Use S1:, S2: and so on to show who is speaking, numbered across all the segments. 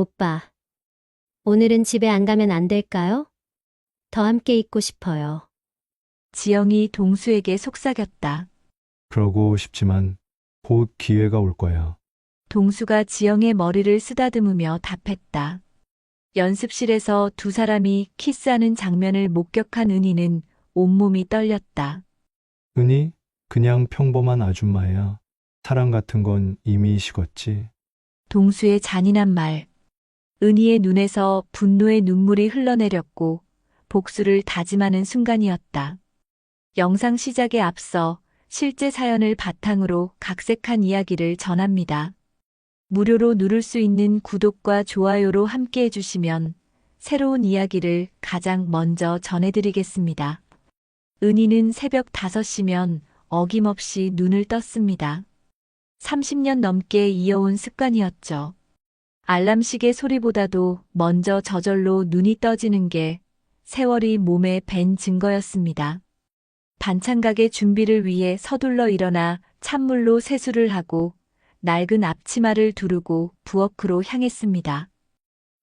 S1: 오빠, 오늘은 집에 안 가면 안 될까요? 더 함께 있고 싶어요.
S2: 지영이 동수에게 속삭였다.
S3: 그러고 싶지만 곧 기회가 올 거야.
S2: 동수가 지영의 머리를 쓰다듬으며 답했다. 연습실에서 두 사람이 키스하는 장면을 목격한 은희는 온몸이 떨렸다.
S3: 은희, 그냥 평범한 아줌마야. 사랑 같은 건 이미 식었지.
S2: 동수의 잔인한 말. 은희의 눈에서 분노의 눈물이 흘러내렸고 복수를 다짐하는 순간이었다. 영상 시작에 앞서 실제 사연을 바탕으로 각색한 이야기를 전합니다. 무료로 누를 수 있는 구독과 좋아요로 함께 해주시면 새로운 이야기를 가장 먼저 전해드리겠습니다. 은희는 새벽 5시면 어김없이 눈을 떴습니다. 30년 넘게 이어온 습관이었죠. 알람 시계 소리보다도 먼저 저절로 눈이 떠지는 게 세월이 몸에 밴 증거였습니다. 반찬 가게 준비를 위해 서둘러 일어나 찬물로 세수를 하고 낡은 앞치마를 두르고 부엌으로 향했습니다.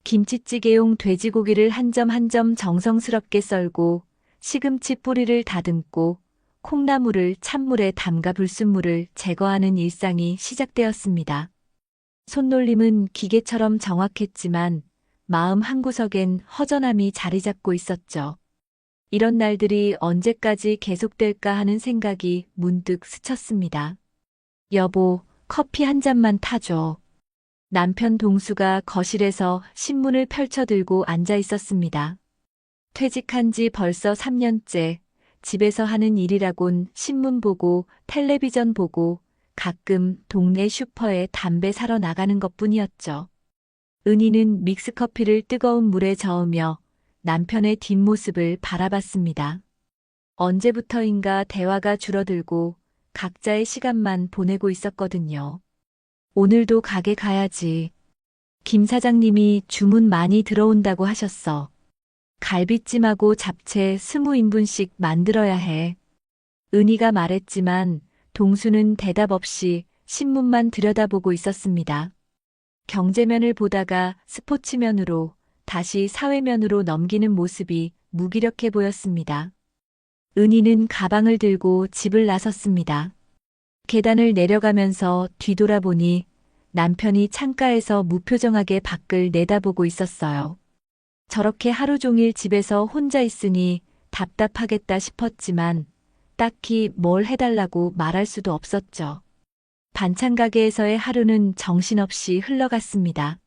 S2: 김치찌개용 돼지고기를 한 점 한 점 정성스럽게 썰고 시금치 뿌리를 다듬고 콩나물을 찬물에 담가 불순물을 제거하는 일상이 시작되었습니다. 손놀림은 기계처럼 정확했지만 마음 한구석엔 허전함이 자리 잡고 있었죠. 이런 날들이 언제까지 계속될까 하는 생각이 문득 스쳤습니다. 여보, 커피 한 잔만 타줘. 남편 동수가 거실에서 신문을 펼쳐들고 앉아 있었습니다. 퇴직한 지 벌써 3년째, 집에서 하는 일이라곤 신문 보고 텔레비전 보고 가끔 동네 슈퍼에 담배 사러 나가는 것뿐이었죠. 은희는 믹스커피를 뜨거운 물에 저으며 남편의 뒷모습을 바라봤습니다. 언제부터인가 대화가 줄어들고 각자의 시간만 보내고 있었거든요. 오늘도 가게 가야지. 김 사장님이 주문 많이 들어온다고 하셨어. 갈비찜하고 잡채 20인분씩 만들어야 해. 은희가 말했지만 동수는 대답 없이 신문만 들여다보고 있었습니다. 경제면을 보다가 스포츠면으로 다시 사회면으로 넘기는 모습이 무기력해 보였습니다. 은희는 가방을 들고 집을 나섰습니다. 계단을 내려가면서 뒤돌아보니 남편이 창가에서 무표정하게 밖을 내다보고 있었어요. 저렇게 하루 종일 집에서 혼자 있으니 답답하겠다 싶었지만 딱히 뭘 해달라고 말할 수도 없었죠. 반찬 가게에서의 하루는 정신없이 흘러갔습니다.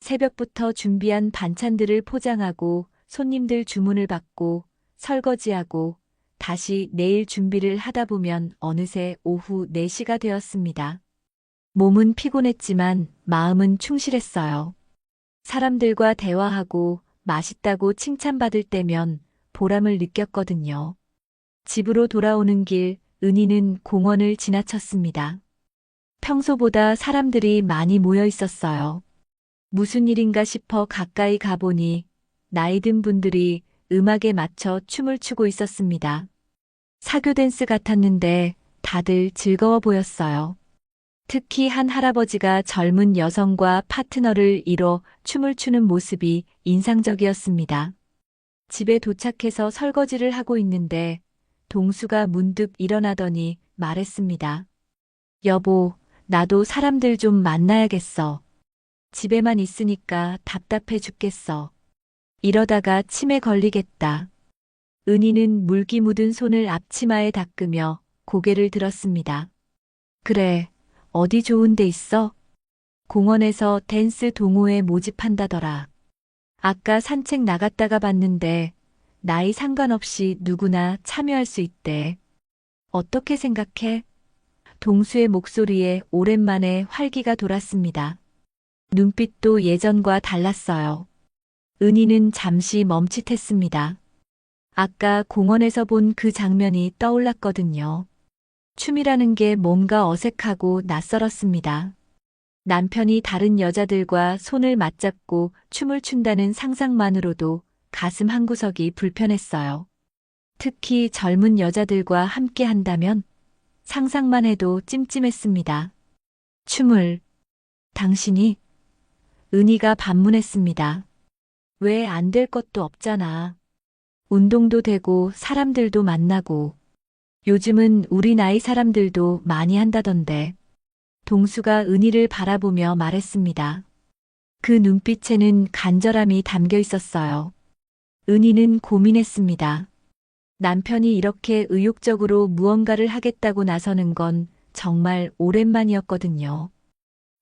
S2: 새벽부터 준비한 반찬들을 포장하고 손님들 주문을 받고 설거지하고 다시 내일 준비를 하다 보면 어느새 오후 4시가 되었습니다. 몸은 피곤했지만 마음은 충실했어요. 사람들과 대화하고 맛있다고 칭찬받을 때면 보람을 느꼈거든요. 집으로 돌아오는 길, 은희는 공원을 지나쳤습니다. 평소보다 사람들이 많이 모여 있었어요. 무슨 일인가 싶어 가까이 가보니 나이 든 분들이 음악에 맞춰 춤을 추고 있었습니다. 사교 댄스 같았는데 다들 즐거워 보였어요. 특히 한 할아버지가 젊은 여성과 파트너를 이뤄 춤을 추는 모습이 인상적이었습니다. 집에 도착해서 설거지를 하고 있는데 동수가 문득 일어나더니 말했습니다. 여보, 나도 사람들 좀 만나야겠어. 집에만 있으니까 답답해 죽겠어. 이러다가 치매 걸리겠다. 은희는 물기 묻은 손을 앞치마에 닦으며 고개를 들었습니다. 그래, 어디 좋은 데 있어? 공원에서 댄스 동호회 모집한다더라. 아까 산책 나갔다가 봤는데 나이 상관없이 누구나 참여할 수 있대. 어떻게 생각해? 동수의 목소리에 오랜만에 활기가 돌았습니다. 눈빛도 예전과 달랐어요. 은희는 잠시 멈칫했습니다. 아까 공원에서 본 그 장면이 떠올랐거든요. 춤이라는 게 뭔가 어색하고 낯설었습니다. 남편이 다른 여자들과 손을 맞잡고 춤을 춘다는 상상만으로도 가슴 한구석이 불편했어요. 특히 젊은 여자들과 함께 한다면 상상만 해도 찜찜했습니다. 춤을, 당신이? 은희가 반문했습니다. 왜 안 될 것도 없잖아. 운동도 되고 사람들도 만나고 요즘은 우리 나이 사람들도 많이 한다던데. 동수가 은희를 바라보며 말했습니다. 그 눈빛에는 간절함이 담겨 있었어요. 은희는 고민했습니다. 남편이 이렇게 의욕적으로 무언가를 하겠다고 나서는 건 정말 오랜만이었거든요.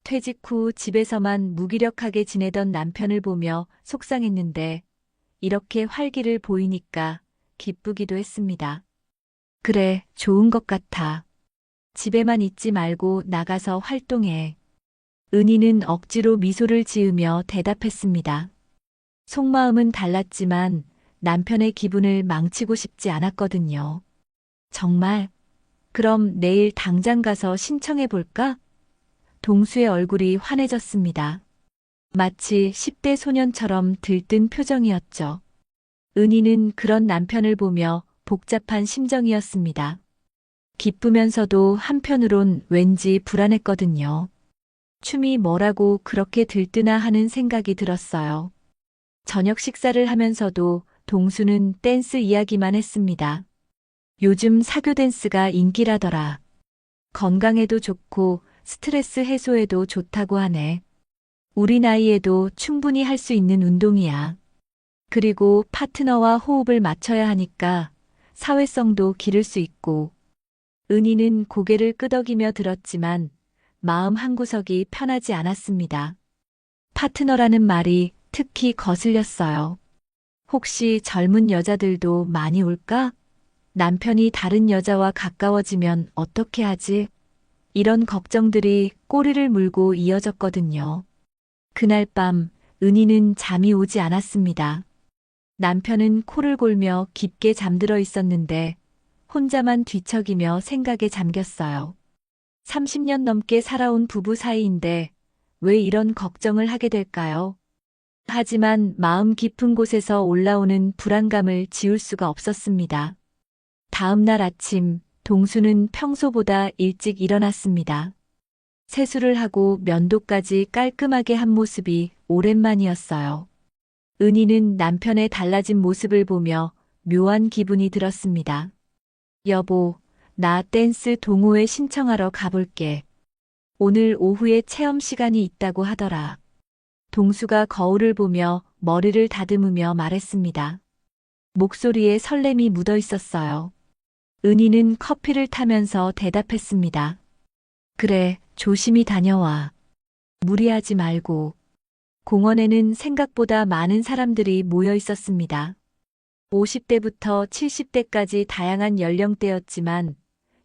S2: 퇴직 후 집에서만 무기력하게 지내던 남편을 보며 속상했는데 이렇게 활기를 보이니까 기쁘기도 했습니다. 그래, 좋은 것 같아. 집에만 있지 말고 나가서 활동해. 은희는 억지로 미소를 지으며 대답했습니다. 속마음은 달랐지만 남편의 기분을 망치고 싶지 않았거든요. 정말? 그럼 내일 당장 가서 신청해 볼까? 동수의 얼굴이 환해졌습니다. 마치 10대 소년처럼 들뜬 표정이었죠. 은희는 그런 남편을 보며 복잡한 심정이었습니다. 기쁘면서도 한편으론 왠지 불안했거든요. 춤이 뭐라고 그렇게 들뜨나 하는 생각이 들었어요. 저녁 식사를 하면서도 동수는 댄스 이야기만 했습니다. 요즘 사교 댄스가 인기라더라. 건강에도 좋고 스트레스 해소에도 좋다고 하네. 우리 나이에도 충분히 할 수 있는 운동이야. 그리고 파트너와 호흡을 맞춰야 하니까 사회성도 기를 수 있고. 은희는 고개를 끄덕이며 들었지만 마음 한구석이 편하지 않았습니다. 파트너라는 말이 특히 거슬렸어요. 혹시 젊은 여자들도 많이 올까? 남편이 다른 여자와 가까워지면 어떻게 하지? 이런 걱정들이 꼬리를 물고 이어졌거든요. 그날 밤 은희는 잠이 오지 않았습니다. 남편은 코를 골며 깊게 잠들어 있었는데 혼자만 뒤척이며 생각에 잠겼어요. 30년 넘게 살아온 부부 사이인데 왜 이런 걱정을 하게 될까요? 하지만 마음 깊은 곳에서 올라오는 불안감을 지울 수가 없었습니다. 다음 날 아침, 동수는 평소보다 일찍 일어났습니다. 세수를 하고 면도까지 깔끔하게 한 모습이 오랜만이었어요. 은희는 남편의 달라진 모습을 보며 묘한 기분이 들었습니다. 여보, 나 댄스 동호회 신청하러 가볼게. 오늘 오후에 체험 시간이 있다고 하더라. 동수가 거울을 보며 머리를 다듬으며 말했습니다. 목소리에 설렘이 묻어 있었어요. 은희는 커피를 타면서 대답했습니다. 그래, 조심히 다녀와. 무리하지 말고. 공원에는 생각보다 많은 사람들이 모여 있었습니다. 50대부터 70대까지 다양한 연령대였지만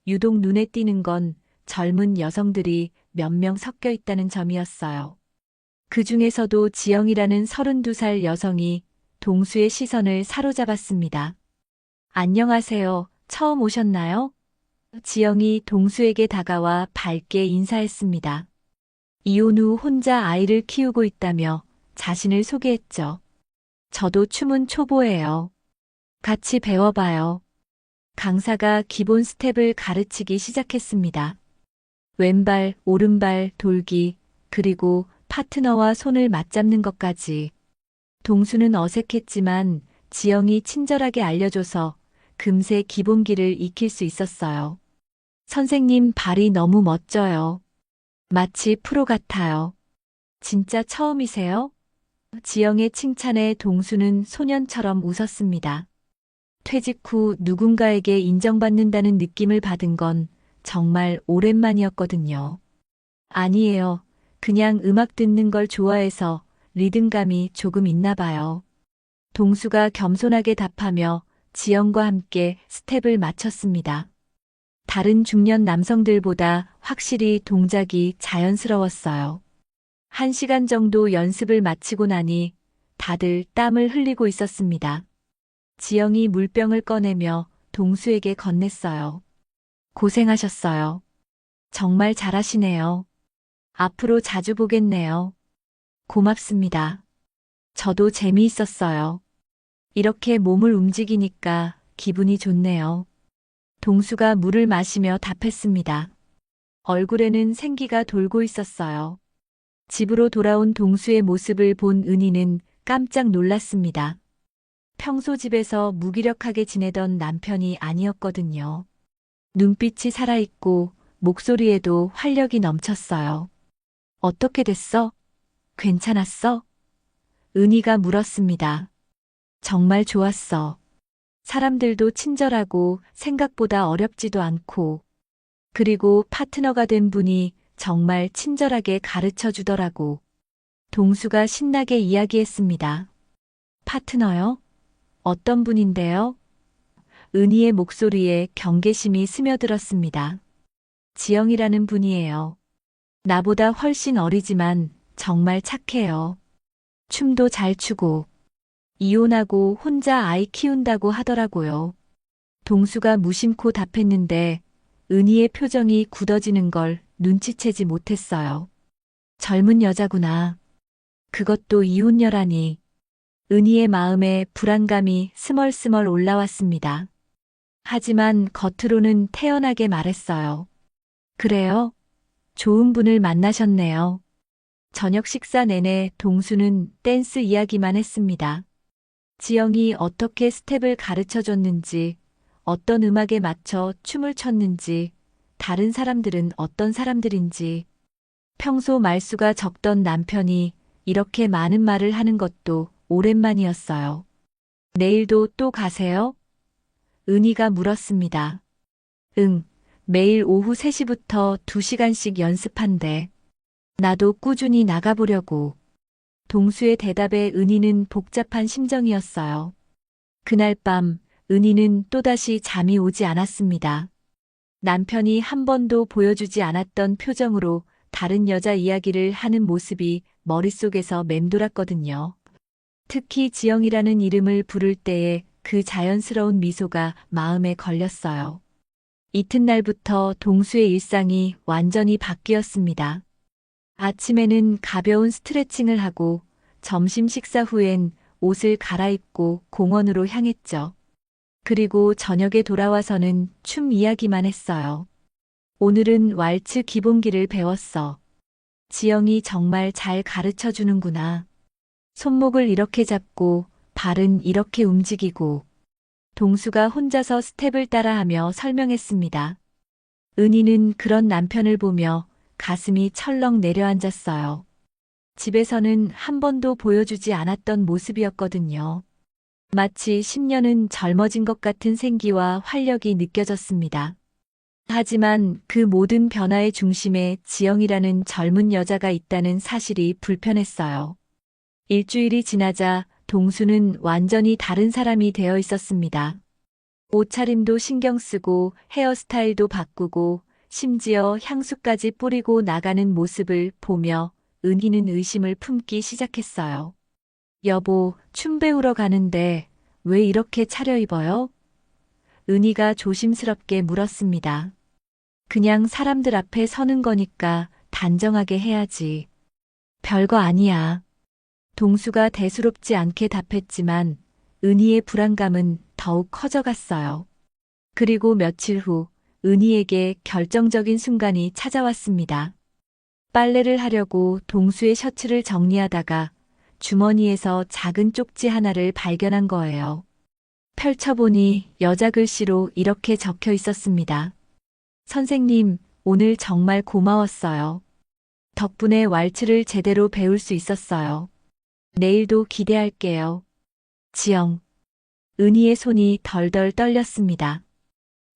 S2: 유독 눈에 띄는 건 젊은 여성들이 몇 명 섞여 있다는 점이었어요. 그 중에서도 지영이라는 32살 여성이 동수의 시선을 사로잡았습니다. 안녕하세요. 처음 오셨나요? 지영이 동수에게 다가와 밝게 인사했습니다. 이혼 후 혼자 아이를 키우고 있다며 자신을 소개했죠. 저도 춤은 초보예요. 같이 배워봐요. 강사가 기본 스텝을 가르치기 시작했습니다. 왼발, 오른발, 돌기, 그리고 파트너와 손을 맞잡는 것까지. 동수는 어색했지만 지영이 친절하게 알려줘서 금세 기본기를 익힐 수 있었어요. 선생님 발이 너무 멋져요. 마치 프로 같아요. 진짜 처음이세요? 지영의 칭찬에 동수는 소년처럼 웃었습니다. 퇴직 후 누군가에게 인정받는다는 느낌을 받은 건 정말 오랜만이었거든요. 아니에요. 그냥 음악 듣는 걸 좋아해서 리듬감이 조금 있나 봐요. 동수가 겸손하게 답하며 지영과 함께 스텝을 맞췄습니다. 다른 중년 남성들보다 확실히 동작이 자연스러웠어요. 1시간 정도 연습을 마치고 나니 다들 땀을 흘리고 있었습니다. 지영이 물병을 꺼내며 동수에게 건넸어요. 고생하셨어요. 정말 잘하시네요. 앞으로 자주 보겠네요. 고맙습니다. 저도 재미있었어요. 이렇게 몸을 움직이니까 기분이 좋네요. 동수가 물을 마시며 답했습니다. 얼굴에는 생기가 돌고 있었어요. 집으로 돌아온 동수의 모습을 본 은희는 깜짝 놀랐습니다. 평소 집에서 무기력하게 지내던 남편이 아니었거든요. 눈빛이 살아있고 목소리에도 활력이 넘쳤어요. 어떻게 됐어? 괜찮았어? 은희가 물었습니다. 정말 좋았어. 사람들도 친절하고 생각보다 어렵지도 않고, 그리고 파트너가 된 분이 정말 친절하게 가르쳐 주더라고. 동수가 신나게 이야기했습니다. 파트너요? 어떤 분인데요? 은희의 목소리에 경계심이 스며들었습니다. 지영이라는 분이에요. 나보다 훨씬 어리지만 정말 착해요. 춤도 잘 추고, 이혼하고 혼자 아이 키운다고 하더라고요. 동수가 무심코 답했는데 은희의 표정이 굳어지는 걸 눈치채지 못했어요. 젊은 여자구나. 그것도 이혼녀라니. 은희의 마음에 불안감이 스멀스멀 올라왔습니다. 하지만 겉으로는 태연하게 말했어요. 그래요? 좋은 분을 만나셨네요. 저녁 식사 내내 동수는 댄스 이야기만 했습니다. 지영이 어떻게 스텝을 가르쳐 줬는지, 어떤 음악에 맞춰 춤을 췄는지, 다른 사람들은 어떤 사람들인지, 평소 말수가 적던 남편이 이렇게 많은 말을 하는 것도 오랜만이었어요. 내일도 또 가세요? 은희가 물었습니다. 응, 매일 오후 3시부터 2시간씩 연습한대. 나도 꾸준히 나가보려고. 동수의 대답에 은희는 복잡한 심정이었어요. 그날 밤 은희는 또다시 잠이 오지 않았습니다. 남편이 한 번도 보여주지 않았던 표정으로 다른 여자 이야기를 하는 모습이 머릿속에서 맴돌았거든요. 특히 지영이라는 이름을 부를 때의 그 자연스러운 미소가 마음에 걸렸어요. 이튿날부터 동수의 일상이 완전히 바뀌었습니다. 아침에는 가벼운 스트레칭을 하고 점심 식사 후엔 옷을 갈아입고 공원으로 향했죠. 그리고 저녁에 돌아와서는 춤 이야기만 했어요. 오늘은 왈츠 기본기를 배웠어. 지영이 정말 잘 가르쳐 주는구나. 손목을 이렇게 잡고 발은 이렇게 움직이고. 동수가 혼자서 스텝을 따라하며 설명했습니다. 은희는 그런 남편을 보며 가슴이 철렁 내려앉았어요. 집에서는 한 번도 보여주지 않았던 모습이었거든요. 마치 10년은 젊어진 것 같은 생기와 활력이 느껴졌습니다. 하지만 그 모든 변화의 중심에 지영이라는 젊은 여자가 있다는 사실이 불편했어요. 일주일이 지나자 동수는 완전히 다른 사람이 되어 있었습니다. 옷차림도 신경 쓰고 헤어스타일도 바꾸고 심지어 향수까지 뿌리고 나가는 모습을 보며 은희는 의심을 품기 시작했어요. 여보, 춤 배우러 가는데 왜 이렇게 차려입어요? 은희가 조심스럽게 물었습니다. 그냥 사람들 앞에 서는 거니까 단정하게 해야지. 별거 아니야. 동수가 대수롭지 않게 답했지만 은희의 불안감은 더욱 커져갔어요. 그리고 며칠 후 은희에게 결정적인 순간이 찾아왔습니다. 빨래를 하려고 동수의 셔츠를 정리하다가 주머니에서 작은 쪽지 하나를 발견한 거예요. 펼쳐보니 여자 글씨로 이렇게 적혀 있었습니다. 선생님, 오늘 정말 고마웠어요. 덕분에 왈츠를 제대로 배울 수 있었어요. 내일도 기대할게요. 지영. 은희의 손이 덜덜 떨렸습니다.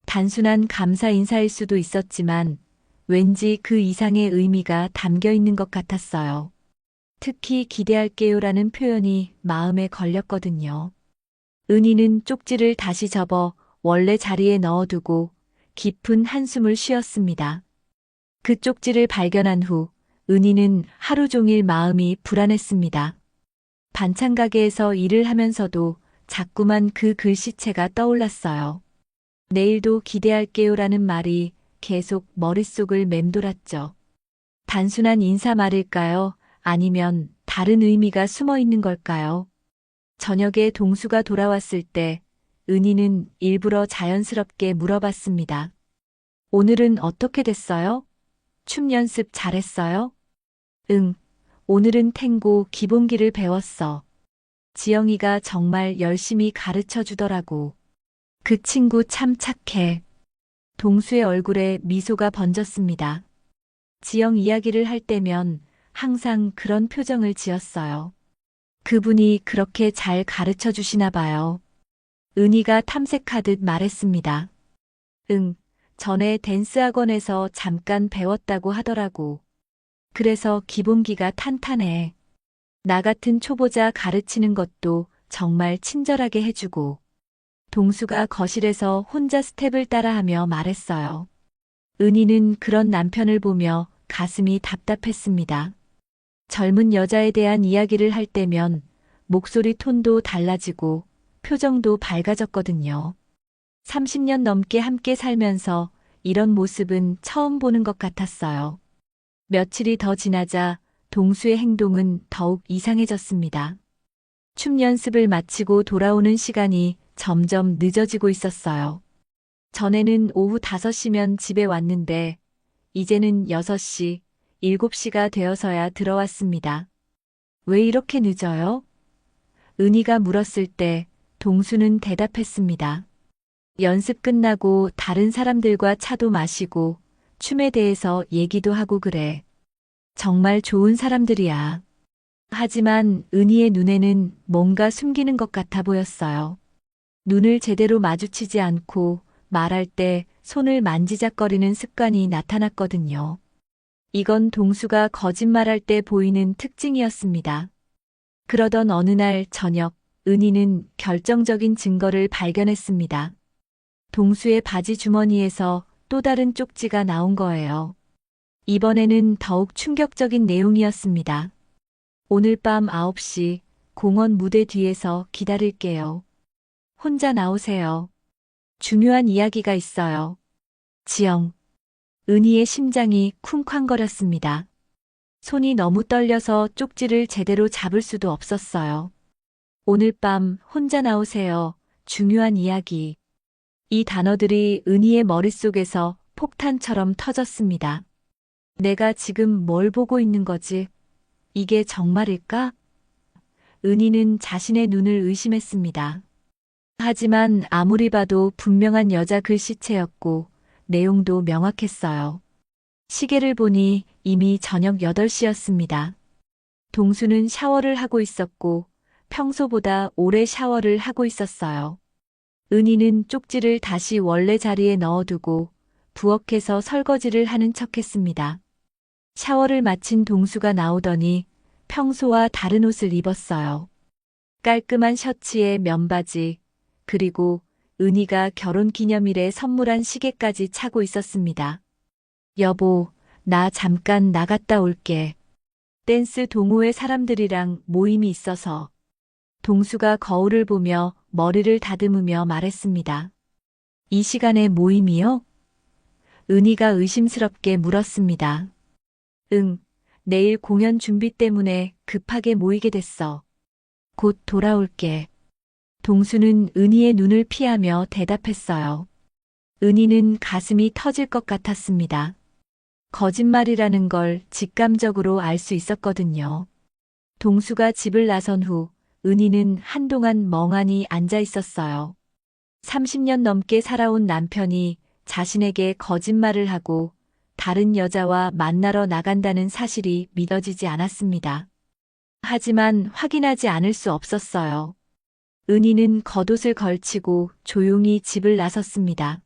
S2: 단순한 감사 인사일 수도 있었지만 왠지 그 이상의 의미가 담겨 있는 것 같았어요. 특히 기대할게요라는 표현이 마음에 걸렸거든요. 은희는 쪽지를 다시 접어 원래 자리에 넣어두고 깊은 한숨을 쉬었습니다. 그 쪽지를 발견한 후 은희는 하루 종일 마음이 불안했습니다. 반찬 가게에서 일을 하면서도 자꾸만 그 글씨체가 떠올랐어요. 내일도 기대할게요라는 말이 계속 머릿속을 맴돌았죠. 단순한 인사 말일까요? 아니면 다른 의미가 숨어 있는 걸까요? 저녁에 동수가 돌아왔을 때 은희는 일부러 자연스럽게 물어봤습니다. 오늘은 어떻게 됐어요? 춤 연습 잘했어요? 응, 오늘은 탱고 기본기를 배웠어. 지영이가 정말 열심히 가르쳐 주더라고. 그 친구 참 착해. 동수의 얼굴에 미소가 번졌습니다. 지영 이야기를 할 때면 항상 그런 표정을 지었어요. 그분이 그렇게 잘 가르쳐 주시나 봐요. 은희가 탐색하듯 말했습니다. 응, 전에 댄스 학원에서 잠깐 배웠다고 하더라고. 그래서 기본기가 탄탄해. 나 같은 초보자 가르치는 것도 정말 친절하게 해주고. 동수가 거실에서 혼자 스텝을 따라하며 말했어요. 은희는 그런 남편을 보며 가슴이 답답했습니다. 젊은 여자에 대한 이야기를 할 때면 목소리 톤도 달라지고 표정도 밝아졌거든요. 30년 넘게 함께 살면서 이런 모습은 처음 보는 것 같았어요. 며칠이 더 지나자 동수의 행동은 더욱 이상해졌습니다. 춤 연습을 마치고 돌아오는 시간이 점점 늦어지고 있었어요. 전에는 오후 5시면 집에 왔는데 이제는 6시, 7시가 되어서야 들어왔습니다. 왜 이렇게 늦어요? 은희가 물었을 때 동수는 대답했습니다. 연습 끝나고 다른 사람들과 차도 마시고 춤에 대해서 얘기도 하고 그래. 정말 좋은 사람들이야. 하지만 은희의 눈에는 뭔가 숨기는 것 같아 보였어요. 눈을 제대로 마주치지 않고 말할 때 손을 만지작거리는 습관이 나타났거든요. 이건 동수가 거짓말할 때 보이는 특징이었습니다. 그러던 어느 날 저녁, 은희는 결정적인 증거를 발견했습니다. 동수의 바지 주머니에서 또 다른 쪽지가 나온 거예요. 이번에는 더욱 충격적인 내용이었습니다. 오늘 밤 9시 공원 무대 뒤에서 기다릴게요. 혼자 나오세요. 중요한 이야기가 있어요. 지영. 은희의 심장이 쿵쾅거렸습니다. 손이 너무 떨려서 쪽지를 제대로 잡을 수도 없었어요. 오늘 밤 혼자 나오세요. 중요한 이야기. 이 단어들이 은희의 머릿속에서 폭탄처럼 터졌습니다. 내가 지금 뭘 보고 있는 거지? 이게 정말일까? 은희는 자신의 눈을 의심했습니다. 하지만 아무리 봐도 분명한 여자 글씨체였고 내용도 명확했어요. 시계를 보니 이미 저녁 8시였습니다. 동수는 샤워를 하고 있었고 평소보다 오래 샤워를 하고 있었어요. 은희는 쪽지를 다시 원래 자리에 넣어두고 부엌에서 설거지를 하는 척했습니다. 샤워를 마친 동수가 나오더니 평소와 다른 옷을 입었어요. 깔끔한 셔츠에 면바지, 그리고 은희가 결혼기념일에 선물한 시계까지 차고 있었습니다. 여보, 나 잠깐 나갔다 올게. 댄스 동호회 사람들이랑 모임이 있어서. 동수가 거울을 보며 머리를 다듬으며 말했습니다. 이 시간에 모임이요? 은희가 의심스럽게 물었습니다. 응, 내일 공연 준비 때문에 급하게 모이게 됐어. 곧 돌아올게. 동수는 은희의 눈을 피하며 대답했어요. 은희는 가슴이 터질 것 같았습니다. 거짓말이라는 걸 직감적으로 알 수 있었거든요. 동수가 집을 나선 후 은희는 한동안 멍하니 앉아 있었어요. 30년 넘게 살아온 남편이 자신에게 거짓말을 하고 다른 여자와 만나러 나간다는 사실이 믿어지지 않았습니다. 하지만 확인하지 않을 수 없었어요. 은희는 겉옷을 걸치고 조용히 집을 나섰습니다.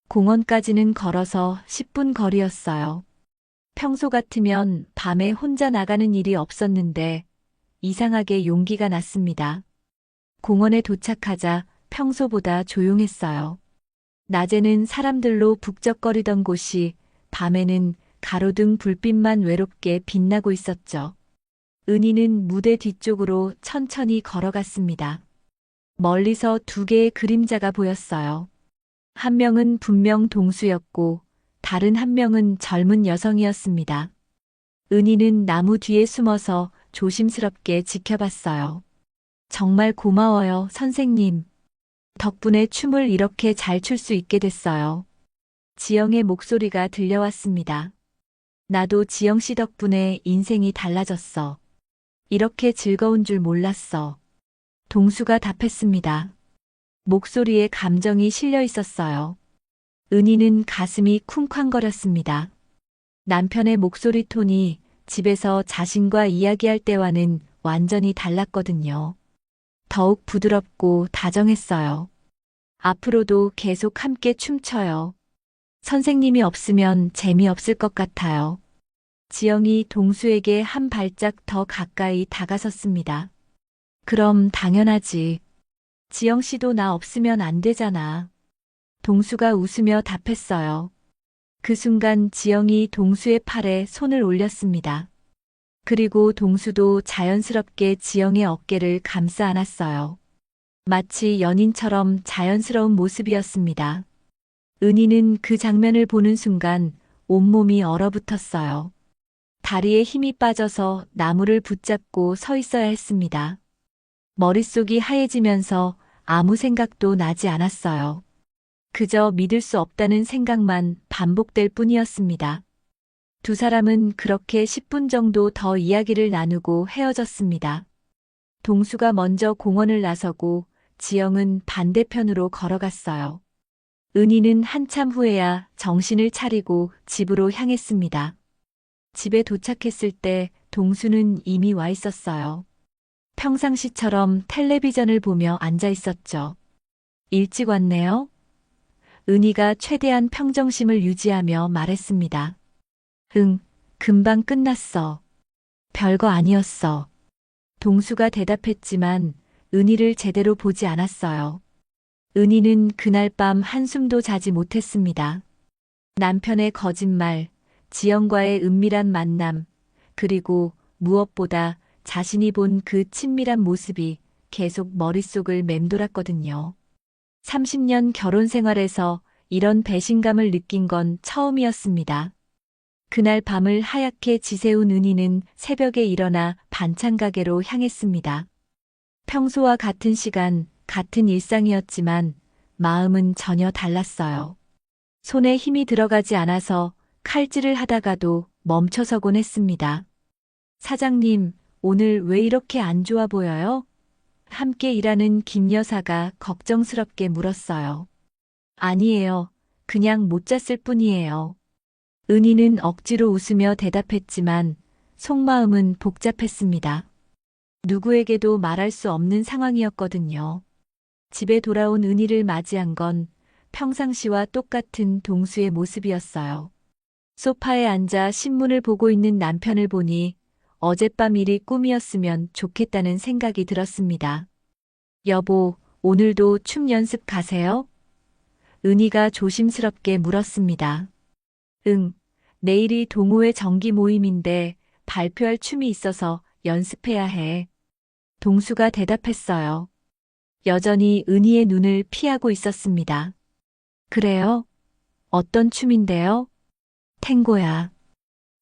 S2: 공원까지는 걸어서 10분 거리였어요. 평소 같으면 밤에 혼자 나가는 일이 없었는데 이상하게 용기가 났습니다. 공원에 도착하자 평소보다 조용했어요. 낮에는 사람들로 북적거리던 곳이 밤에는 가로등 불빛만 외롭게 빛나고 있었죠. 은희는 무대 뒤쪽으로 천천히 걸어갔습니다. 멀리서 2개의 그림자가 보였어요. 한 명은 분명 동수였고 다른 한 명은 젊은 여성이었습니다. 은희는 나무 뒤에 숨어서 조심스럽게 지켜봤어요. 정말 고마워요, 선생님. 덕분에 춤을 이렇게 잘 출 수 있게 됐어요. 지영의 목소리가 들려왔습니다. 나도 지영 씨 덕분에 인생이 달라졌어. 이렇게 즐거운 줄 몰랐어. 동수가 답했습니다. 목소리에 감정이 실려 있었어요. 은희는 가슴이 쿵쾅거렸습니다. 남편의 목소리 톤이 집에서 자신과 이야기할 때와는 완전히 달랐거든요. 더욱 부드럽고 다정했어요. 앞으로도 계속 함께 춤춰요. 선생님이 없으면 재미없을 것 같아요. 지영이 동수에게 한 발짝 더 가까이 다가섰습니다. 그럼 당연하지. 지영 씨도 나 없으면 안 되잖아. 동수가 웃으며 답했어요. 그 순간 지영이 동수의 팔에 손을 올렸습니다. 그리고 동수도 자연스럽게 지영의 어깨를 감싸 안았어요. 마치 연인처럼 자연스러운 모습이었습니다. 은희는 그 장면을 보는 순간 온몸이 얼어붙었어요. 다리에 힘이 빠져서 나무를 붙잡고 서 있어야 했습니다. 머릿속이 하얘지면서 아무 생각도 나지 않았어요. 그저 믿을 수 없다는 생각만 반복될 뿐이었습니다. 두 사람은 그렇게 10분 정도 더 이야기를 나누고 헤어졌습니다. 동수가 먼저 공원을 나서고 지영은 반대편으로 걸어갔어요. 은희는 한참 후에야 정신을 차리고 집으로 향했습니다. 집에 도착했을 때 동수는 이미 와 있었어요. 평상시처럼 텔레비전을 보며 앉아 있었죠. 일찍 왔네요. 은희가 최대한 평정심을 유지하며 말했습니다. 응, 금방 끝났어. 별거 아니었어. 동수가 대답했지만 은희를 제대로 보지 않았어요. 은희는 그날 밤 한숨도 자지 못했습니다. 남편의 거짓말, 지영과의 은밀한 만남, 그리고 무엇보다 자신이 본 그 친밀한 모습이 계속 머릿속을 맴돌았거든요. 30년 결혼 생활에서 이런 배신감을 느낀 건 처음이었습니다. 그날 밤을 하얗게 지새운 은희는 새벽에 일어나 반찬 가게로 향했습니다. 평소와 같은 시간, 같은 일상이었지만 마음은 전혀 달랐어요. 손에 힘이 들어가지 않아서 칼질을 하다가도 멈춰서곤 했습니다. 사장님, 오늘 왜 이렇게 안 좋아 보여요? 함께 일하는 김 여사가 걱정스럽게 물었어요. 아니에요. 그냥 못 잤을 뿐이에요. 은희는 억지로 웃으며 대답했지만 속마음은 복잡했습니다. 누구에게도 말할 수 없는 상황이었거든요. 집에 돌아온 은희를 맞이한 건 평상시와 똑같은 동수의 모습이었어요. 소파에 앉아 신문을 보고 있는 남편을 보니 어젯밤 일이 꿈이었으면 좋겠다는 생각이 들었습니다. 여보, 오늘도 춤 연습 가세요? 은희가 조심스럽게 물었습니다. 응, 내일이 동호회 정기 모임인데 발표할 춤이 있어서 연습해야 해. 동수가 대답했어요. 여전히 은희의 눈을 피하고 있었습니다. 그래요? 어떤 춤인데요? 탱고야.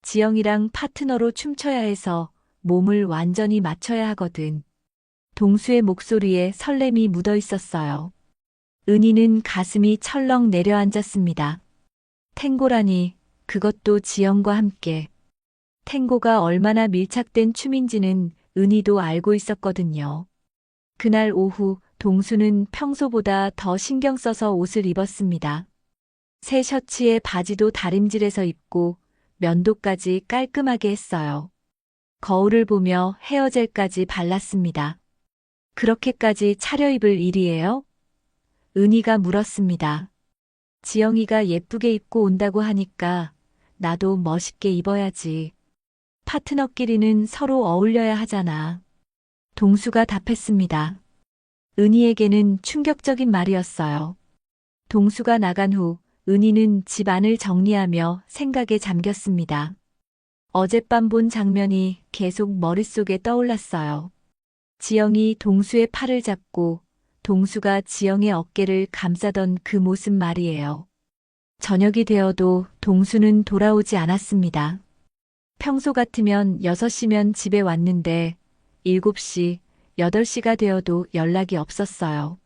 S2: 지영이랑 파트너로 춤춰야 해서 몸을 완전히 맞춰야 하거든. 동수의 목소리에 설렘이 묻어 있었어요. 은희는 가슴이 철렁 내려앉았습니다. 탱고라니, 그것도 지영과 함께. 탱고가 얼마나 밀착된 춤인지는 은희도 알고 있었거든요. 그날 오후 동수는 평소보다 더 신경 써서 옷을 입었습니다. 새 셔츠에 바지도 다림질해서 입고 면도까지 깔끔하게 했어요. 거울을 보며 헤어젤까지 발랐습니다. 그렇게까지 차려입을 일이에요? 은희가 물었습니다. 지영이가 예쁘게 입고 온다고 하니까 나도 멋있게 입어야지. 파트너끼리는 서로 어울려야 하잖아. 동수가 답했습니다. 은희에게는 충격적인 말이었어요. 동수가 나간 후 은희는 집 안을 정리하며 생각에 잠겼습니다. 어젯밤 본 장면이 계속 머릿속에 떠올랐어요. 지영이 동수의 팔을 잡고 동수가 지영의 어깨를 감싸던 그 모습 말이에요. 저녁이 되어도 동수는 돌아오지 않았습니다. 평소 같으면 6시면 집에 왔는데 7시, 8시가 되어도 연락이 없었어요.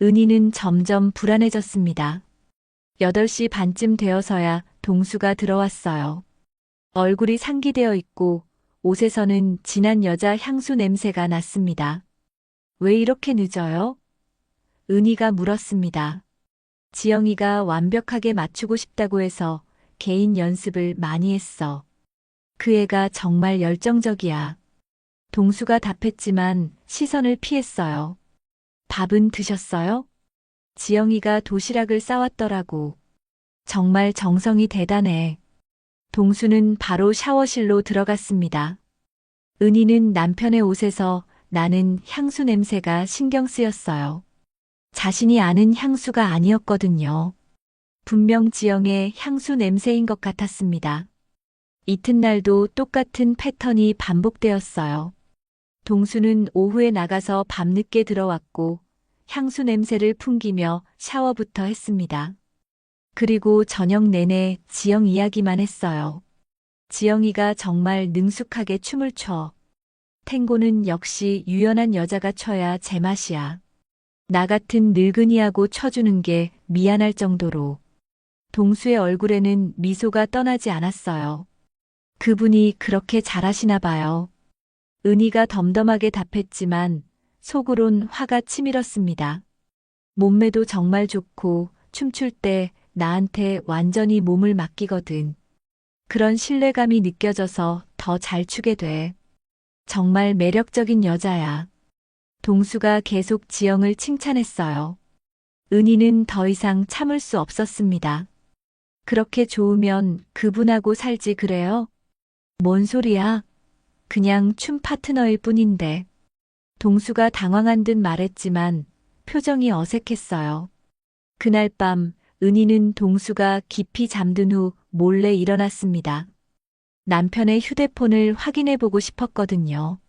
S2: 은희는 점점 불안해졌습니다. 8시 반쯤 되어서야 동수가 들어왔어요. 얼굴이 상기되어 있고 옷에서는 진한 여자 향수 냄새가 났습니다. 왜 이렇게 늦어요? 은희가 물었습니다. 지영이가 완벽하게 맞추고 싶다고 해서 개인 연습을 많이 했어. 그 애가 정말 열정적이야. 동수가 답했지만 시선을 피했어요. 밥은 드셨어요? 지영이가 도시락을 싸왔더라고. 정말 정성이 대단해. 동수는 바로 샤워실로 들어갔습니다. 은희는 남편의 옷에서 나는 향수 냄새가 신경 쓰였어요. 자신이 아는 향수가 아니었거든요. 분명 지영의 향수 냄새인 것 같았습니다. 이튿날도 똑같은 패턴이 반복되었어요. 동수는 오후에 나가서 밤늦게 들어왔고 향수 냄새를 풍기며 샤워부터 했습니다. 그리고 저녁 내내 지영 이야기만 했어요. 지영이가 정말 능숙하게 춤을 춰. 탱고는 역시 유연한 여자가 춰야 제맛이야. 나 같은 늙은이하고 쳐주는 게 미안할 정도로. 동수의 얼굴에는 미소가 떠나지 않았어요. 그분이 그렇게 잘하시나 봐요. 은희가 덤덤하게 답했지만 속으론 화가 치밀었습니다. 몸매도 정말 좋고 춤출 때 나한테 완전히 몸을 맡기거든. 그런 신뢰감이 느껴져서 더 잘 추게 돼. 정말 매력적인 여자야. 동수가 계속 지영을 칭찬했어요. 은희는 더 이상 참을 수 없었습니다. 그렇게 좋으면 그분하고 살지 그래요? 뭔 소리야? 그냥 춤 파트너일 뿐인데. 동수가 당황한 듯 말했지만 표정이 어색했어요. 그날 밤 은희는 동수가 깊이 잠든 후 몰래 일어났습니다. 남편의 휴대폰을 확인해 보고 싶었거든요.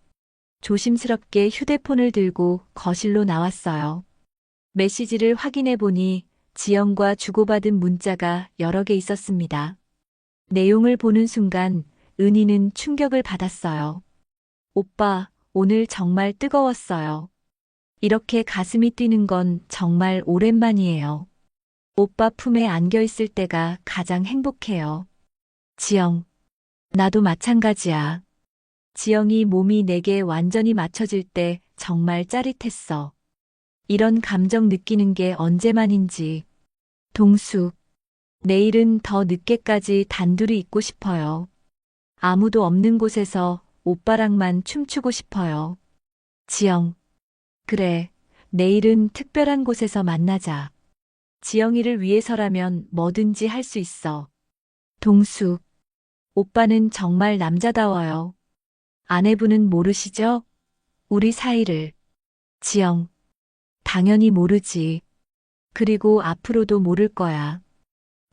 S2: 조심스럽게 휴대폰을 들고 거실로 나왔어요. 메시지를 확인해 보니 지영과 주고받은 문자가 여러 개 있었습니다. 내용을 보는 순간 은희는 충격을 받았어요. 오빠, 오늘 정말 뜨거웠어요. 이렇게 가슴이 뛰는 건 정말 오랜만이에요. 오빠 품에 안겨 있을 때가 가장 행복해요. 지영, 나도 마찬가지야. 지영이 몸이 내게 완전히 맞춰질 때 정말 짜릿했어. 이런 감정 느끼는 게 언제만인지. 동수, 내일은 더 늦게까지 단둘이 있고 싶어요. 아무도 없는 곳에서 오빠랑만 춤추고 싶어요. 지영, 그래, 내일은 특별한 곳에서 만나자. 지영이를 위해서라면 뭐든지 할 수 있어. 동수, 오빠는 정말 남자다워요. 아내분은 모르시죠? 우리 사이를. 지영, 당연히 모르지. 그리고 앞으로도 모를 거야.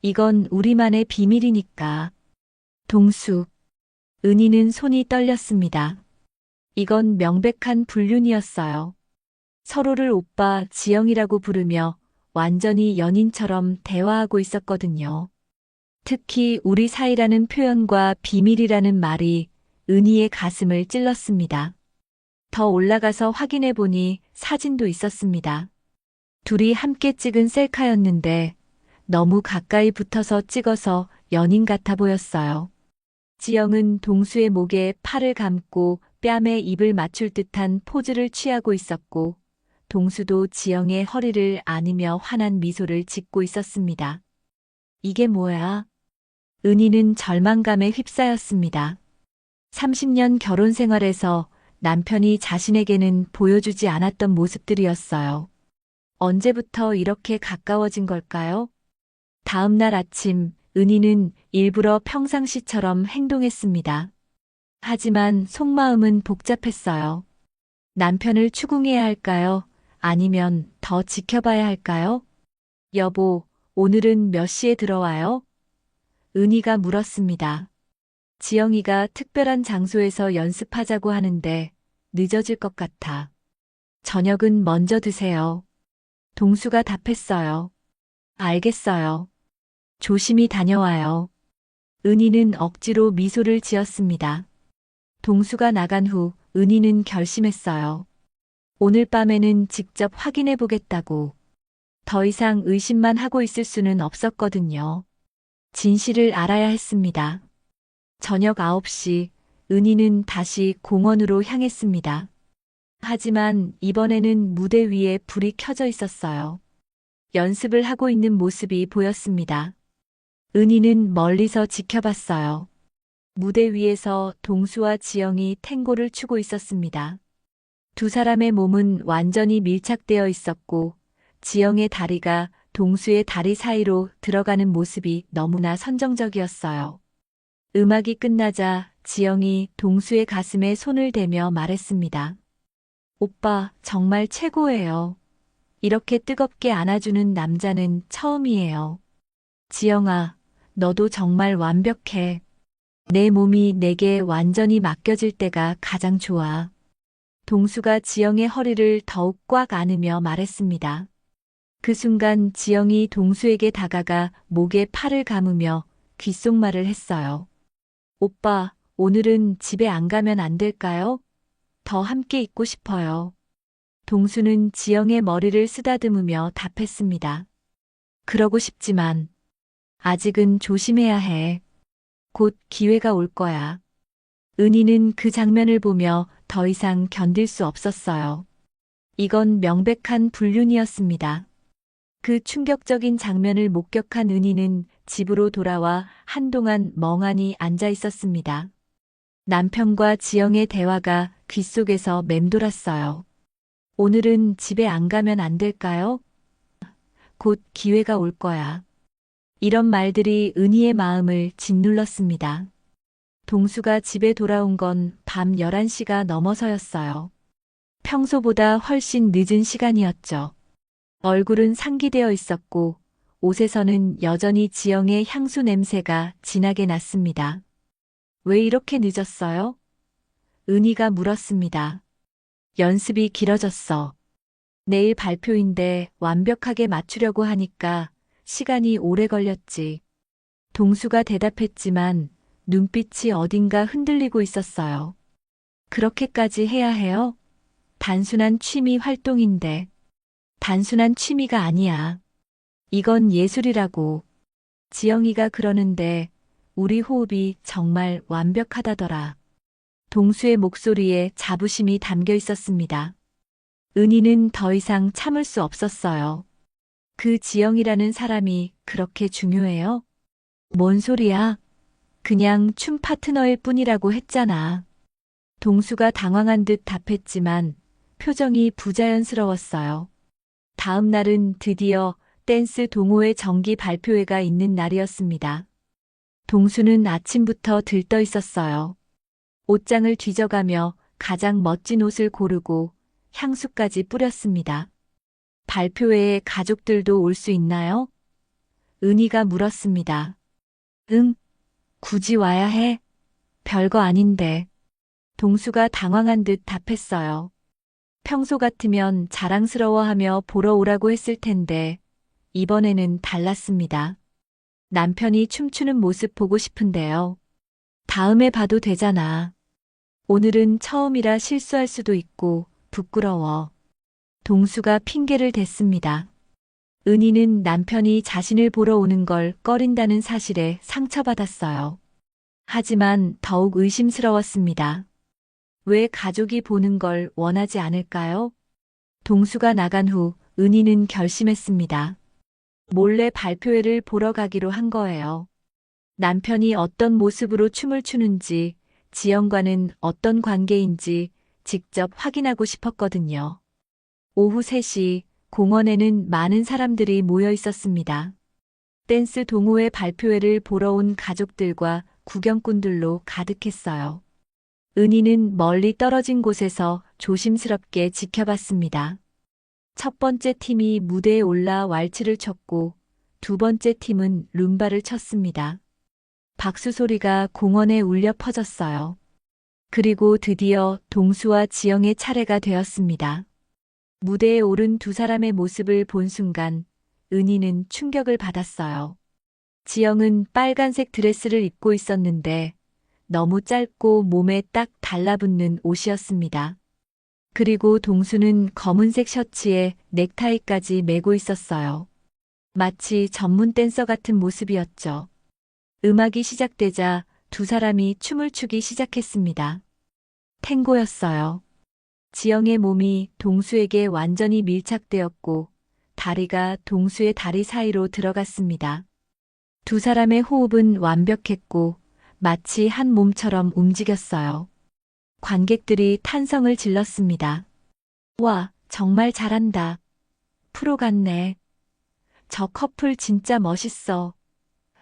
S2: 이건 우리만의 비밀이니까. 동수, 은희는 손이 떨렸습니다. 이건 명백한 불륜이었어요. 서로를 오빠 지영이라고 부르며 완전히 연인처럼 대화하고 있었거든요. 특히 우리 사이라는 표현과 비밀이라는 말이 은희의 가슴을 찔렀습니다. 더 올라가서 확인해 보니 사진도 있었습니다. 둘이 함께 찍은 셀카였는데 너무 가까이 붙어서 찍어서 연인 같아 보였어요. 지영은 동수의 목에 팔을 감고 뺨에 입을 맞출 듯한 포즈를 취하고 있었고, 동수도 지영의 허리를 안으며 환한 미소를 짓고 있었습니다. 이게 뭐야? 은희는 절망감에 휩싸였습니다. 30년 결혼 생활에서 남편이 자신에게는 보여주지 않았던 모습들이었어요. 언제부터 이렇게 가까워진 걸까요? 다음 날 아침, 은희는 일부러 평상시처럼 행동했습니다. 하지만 속마음은 복잡했어요. 남편을 추궁해야 할까요? 아니면 더 지켜봐야 할까요? 여보, 오늘은 몇 시에 들어와요? 은희가 물었습니다. 지영이가 특별한 장소에서 연습하자고 하는데 늦어질 것 같아. 저녁은 먼저 드세요. 동수가 답했어요. 알겠어요. 조심히 다녀와요. 은희는 억지로 미소를 지었습니다. 동수가 나간 후 은희는 결심했어요. 오늘 밤에는 직접 확인해 보겠다고. 더 이상 의심만 하고 있을 수는 없었거든요. 진실을 알아야 했습니다. 저녁 9시, 은희는 다시 공원으로 향했습니다. 하지만 이번에는 무대 위에 불이 켜져 있었어요. 연습을 하고 있는 모습이 보였습니다. 은희는 멀리서 지켜봤어요. 무대 위에서 동수와 지영이 탱고를 추고 있었습니다. 두 사람의 몸은 완전히 밀착되어 있었고 지영의 다리가 동수의 다리 사이로 들어가는 모습이 너무나 선정적이었어요. 음악이 끝나자 지영이 동수의 가슴에 손을 대며 말했습니다. 오빠, 정말 최고예요. 이렇게 뜨겁게 안아주는 남자는 처음이에요. 지영아, 너도 정말 완벽해. 내 몸이 내게 완전히 맡겨질 때가 가장 좋아. 동수가 지영의 허리를 더욱 꽉 안으며 말했습니다. 그 순간 지영이 동수에게 다가가 목에 팔을 감으며 귓속말을 했어요. 오빠, 오늘은 집에 안 가면 안 될까요? 더 함께 있고 싶어요. 동수는 지영의 머리를 쓰다듬으며 답했습니다. 그러고 싶지만 아직은 조심해야 해. 곧 기회가 올 거야. 은희는 그 장면을 보며 더 이상 견딜 수 없었어요. 이건 명백한 불륜이었습니다. 그 충격적인 장면을 목격한 은희는 집으로 돌아와 한동안 멍하니 앉아 있었습니다. 남편과 지영의 대화가 귓속에서 맴돌았어요. 오늘은 집에 안 가면 안 될까요? 곧 기회가 올 거야. 이런 말들이 은희의 마음을 짓눌렀습니다. 동수가 집에 돌아온 건 밤 11시가 넘어서였어요. 평소보다 훨씬 늦은 시간이었죠. 얼굴은 상기되어 있었고 옷에서는 여전히 지영의 향수 냄새가 진하게 났습니다. 왜 이렇게 늦었어요? 은희가 물었습니다. 연습이 길어졌어. 내일 발표인데 완벽하게 맞추려고 하니까 시간이 오래 걸렸지. 동수가 대답했지만 눈빛이 어딘가 흔들리고 있었어요. 그렇게까지 해야 해요? 단순한 취미 활동인데. 단순한 취미가 아니야. 이건 예술이라고. 지영이가 그러는데 우리 호흡이 정말 완벽하다더라. 동수의 목소리에 자부심이 담겨 있었습니다. 은희는 더 이상 참을 수 없었어요. 그 지영이라는 사람이 그렇게 중요해요? 뭔 소리야? 그냥 춤 파트너일 뿐이라고 했잖아. 동수가 당황한 듯 답했지만 표정이 부자연스러웠어요. 다음 날은 드디어 댄스 동호회 정기 발표회가 있는 날이었습니다. 동수는 아침부터 들떠 있었어요. 옷장을 뒤져가며 가장 멋진 옷을 고르고 향수까지 뿌렸습니다. 발표회에 가족들도 올 수 있나요? 은희가 물었습니다. 응, 굳이 와야 해? 별거 아닌데. 동수가 당황한 듯 답했어요. 평소 같으면 자랑스러워하며 보러 오라고 했을 텐데 이번에는 달랐습니다. 남편이 춤추는 모습 보고 싶은데요. 다음에 봐도 되잖아. 오늘은 처음이라 실수할 수도 있고 부끄러워. 동수가 핑계를 댔습니다. 은희는 남편이 자신을 보러 오는 걸 꺼린다는 사실에 상처받았어요. 하지만 더욱 의심스러웠습니다. 왜 가족이 보는 걸 원하지 않을까요? 동수가 나간 후 은희는 결심했습니다. 몰래 발표회를 보러 가기로 한 거예요. 남편이 어떤 모습으로 춤을 추는지, 지영과는 어떤 관계인지 직접 확인하고 싶었거든요. 오후 3시 공원에는 많은 사람들이 모여 있었습니다. 댄스 동호회 발표회를 보러 온 가족들과 구경꾼들로 가득했어요. 은희는 멀리 떨어진 곳에서 조심스럽게 지켜봤습니다. 첫 번째 팀이 무대에 올라 왈츠를 췄고 두 번째 팀은 룸바를 췄습니다. 박수 소리가 공원에 울려 퍼졌어요. 그리고 드디어 동수와 지영의 차례가 되었습니다. 무대에 오른 두 사람의 모습을 본 순간 은희는 충격을 받았어요. 지영은 빨간색 드레스를 입고 있었는데 너무 짧고 몸에 딱 달라붙는 옷이었습니다. 그리고 동수는 검은색 셔츠에 넥타이까지 매고 있었어요. 마치 전문 댄서 같은 모습이었죠. 음악이 시작되자 두 사람이 춤을 추기 시작했습니다. 탱고였어요. 지영의 몸이 동수에게 완전히 밀착되었고 다리가 동수의 다리 사이로 들어갔습니다. 두 사람의 호흡은 완벽했고 마치 한 몸처럼 움직였어요. 관객들이 탄성을 질렀습니다. 와, 정말 잘한다. 프로 같네. 저 커플 진짜 멋있어.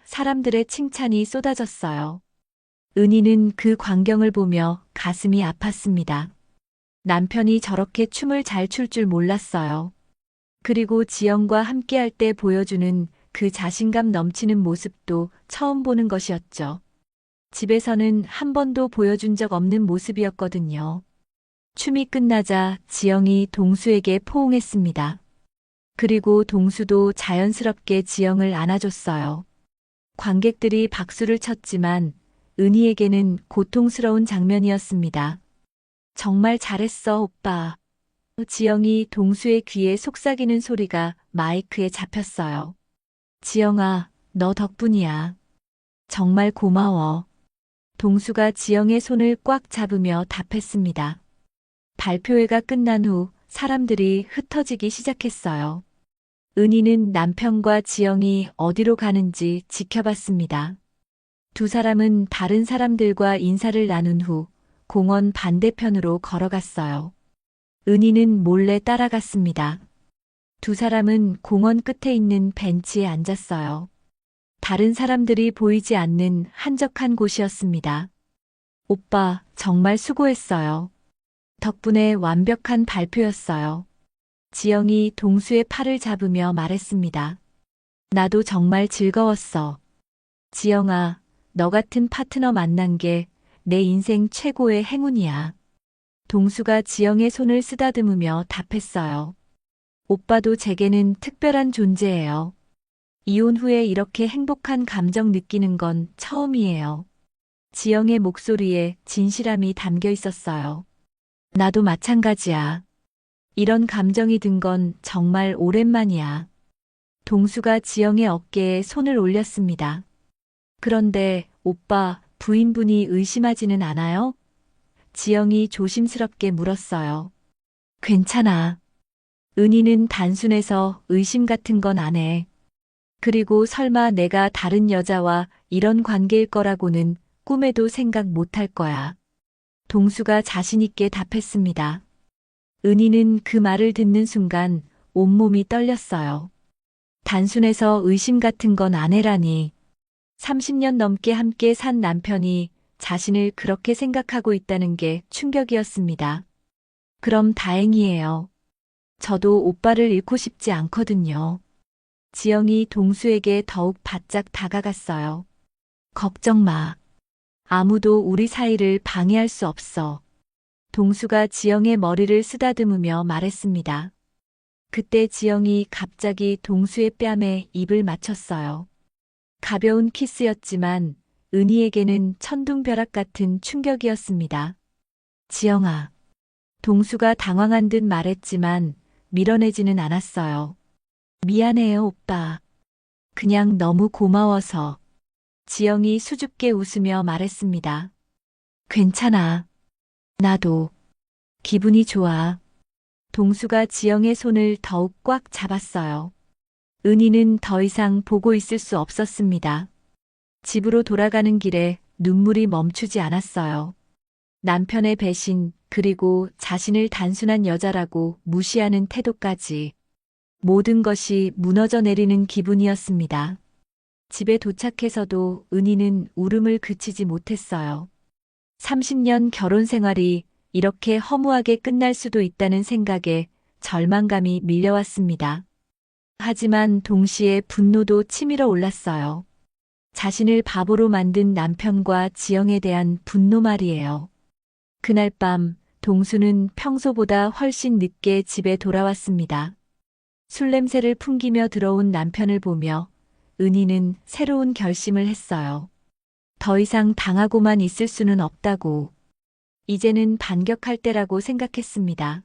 S2: 사람들의 칭찬이 쏟아졌어요. 은희는 그 광경을 보며 가슴이 아팠습니다. 남편이 저렇게 춤을 잘 출 줄 몰랐어요. 그리고 지영과 함께할 때 보여주는 그 자신감 넘치는 모습도 처음 보는 것이었죠. 집에서는 한 번도 보여준 적 없는 모습이었거든요. 춤이 끝나자 지영이 동수에게 포옹했습니다. 그리고 동수도 자연스럽게 지영을 안아줬어요. 관객들이 박수를 쳤지만 은희에게는 고통스러운 장면이었습니다. 정말 잘했어, 오빠. 지영이 동수의 귀에 속삭이는 소리가 마이크에 잡혔어요. 지영아, 너 덕분이야. 정말 고마워. 동수가 지영의 손을 꽉 잡으며 답했습니다. 발표회가 끝난 후 사람들이 흩어지기 시작했어요. 은희는 남편과 지영이 어디로 가는지 지켜봤습니다. 두 사람은 다른 사람들과 인사를 나눈 후 공원 반대편으로 걸어갔어요. 은희는 몰래 따라갔습니다. 두 사람은 공원 끝에 있는 벤치에 앉았어요. 다른 사람들이 보이지 않는 한적한 곳이었습니다. 오빠, 정말 수고했어요. 덕분에 완벽한 발표였어요. 지영이 동수의 팔을 잡으며 말했습니다. 나도 정말 즐거웠어. 지영아, 너 같은 파트너 만난 게 내 인생 최고의 행운이야. 동수가 지영의 손을 쓰다듬으며 답했어요. 오빠도 제게는 특별한 존재예요. 이혼 후에 이렇게 행복한 감정 느끼는 건 처음이에요. 지영의 목소리에 진실함이 담겨 있었어요. 나도 마찬가지야. 이런 감정이 든 건 정말 오랜만이야. 동수가 지영의 어깨에 손을 올렸습니다. 그런데 오빠, 부인분이 의심하지는 않아요? 지영이 조심스럽게 물었어요. 괜찮아. 은희는 단순해서 의심 같은 건 안 해. 그리고 설마 내가 다른 여자와 이런 관계일 거라고는 꿈에도 생각 못 할 거야. 동수가 자신있게 답했습니다. 은희는 그 말을 듣는 순간 온몸이 떨렸어요. 단순해서 의심 같은 건 안 해라니. 30년 넘게 함께 산 남편이 자신을 그렇게 생각하고 있다는 게 충격이었습니다. 그럼 다행이에요. 저도 오빠를 잃고 싶지 않거든요. 지영이 동수에게 더욱 바짝 다가갔어요. 걱정 마. 아무도 우리 사이를 방해할 수 없어. 동수가 지영의 머리를 쓰다듬으며 말했습니다. 그때 지영이 갑자기 동수의 뺨에 입을 맞췄어요. 가벼운 키스였지만 은희에게는 천둥벼락 같은 충격이었습니다. 지영아. 동수가 당황한 듯 말했지만 밀어내지는 않았어요. 미안해요, 오빠. 그냥 너무 고마워서. 지영이 수줍게 웃으며 말했습니다. 괜찮아. 나도. 기분이 좋아. 동수가 지영의 손을 더욱 꽉 잡았어요. 은희는 더 이상 보고 있을 수 없었습니다. 집으로 돌아가는 길에 눈물이 멈추지 않았어요. 남편의 배신, 그리고 자신을 단순한 여자라고 무시하는 태도까지 모든 것이 무너져 내리는 기분이었습니다. 집에 도착해서도 은희는 울음을 그치지 못했어요. 30년 결혼 생활이 이렇게 허무하게 끝날 수도 있다는 생각에 절망감이 밀려왔습니다. 하지만 동시에 분노도 치밀어 올랐어요. 자신을 바보로 만든 남편과 지영에 대한 분노 말이에요. 그날 밤 동수는 평소보다 훨씬 늦게 집에 돌아왔습니다. 술 냄새를 풍기며 들어온 남편을 보며 은희는 새로운 결심을 했어요. 더 이상 당하고만 있을 수는 없다고. 이제는 반격할 때라고 생각했습니다.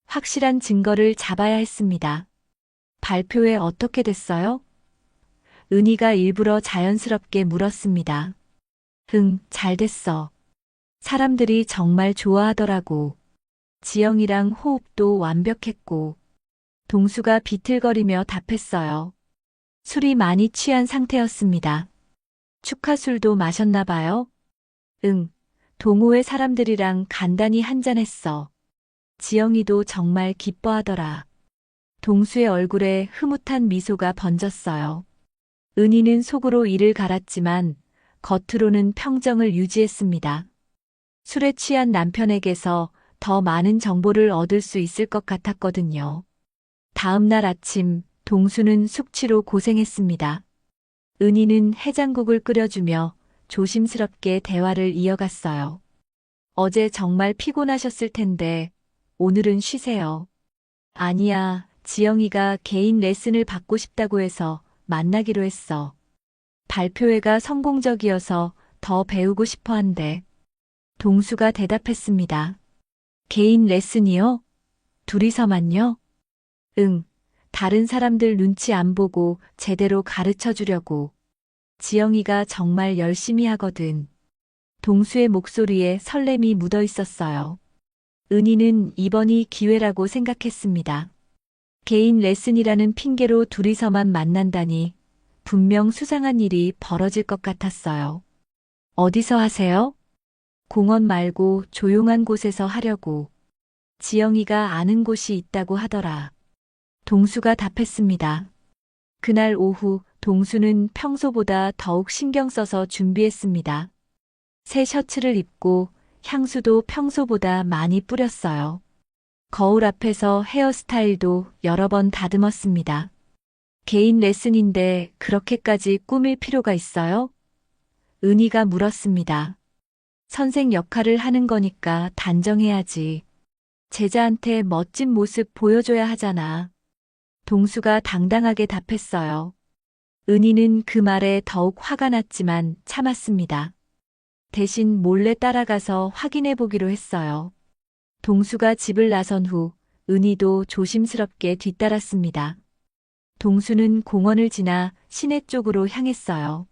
S2: 확실한 증거를 잡아야 했습니다. 발표회 어떻게 됐어요? 은희가 일부러 자연스럽게 물었습니다. 응, 잘 됐어. 사람들이 정말 좋아하더라고. 지영이랑 호흡도 완벽했고, 동수가 비틀거리며 답했어요. 술이 많이 취한 상태였습니다. 축하술도 마셨나 봐요? 응, 동호회 사람들이랑 간단히 한잔했어. 지영이도 정말 기뻐하더라. 동수의 얼굴에 흐뭇한 미소가 번졌어요. 은희는 속으로 이를 갈았지만 겉으로는 평정을 유지했습니다. 술에 취한 남편에게서 더 많은 정보를 얻을 수 있을 것 같았거든요. 다음 날 아침 동수는 숙취로 고생했습니다. 은희는 해장국을 끓여주며 조심스럽게 대화를 이어갔어요. 어제 정말 피곤하셨을 텐데 오늘은 쉬세요. 아니야, 지영이가 개인 레슨을 받고 싶다고 해서 만나기로 했어. 발표회가 성공적이어서 더 배우고 싶어 한대. 동수가 대답했습니다. 개인 레슨이요? 둘이서만요? 응, 다른 사람들 눈치 안 보고 제대로 가르쳐 주려고. 지영이가 정말 열심히 하거든. 동수의 목소리에 설렘이 묻어 있었어요. 은희는 이번이 기회라고 생각했습니다. 개인 레슨이라는 핑계로 둘이서만 만난다니 분명 수상한 일이 벌어질 것 같았어요. 어디서 하세요? 공원 말고 조용한 곳에서 하려고. 지영이가 아는 곳이 있다고 하더라. 동수가 답했습니다. 그날 오후 동수는 평소보다 더욱 신경 써서 준비했습니다. 새 셔츠를 입고 향수도 평소보다 많이 뿌렸어요. 거울 앞에서 헤어스타일도 여러 번 다듬었습니다. 개인 레슨인데 그렇게까지 꾸밀 필요가 있어요? 은희가 물었습니다. 선생 역할을 하는 거니까 단정해야지. 제자한테 멋진 모습 보여줘야 하잖아. 동수가 당당하게 답했어요. 은희는 그 말에 더욱 화가 났지만 참았습니다. 대신 몰래 따라가서 확인해 보기로 했어요. 동수가 집을 나선 후 은희도 조심스럽게 뒤따랐습니다. 동수는 공원을 지나 시내 쪽으로 향했어요.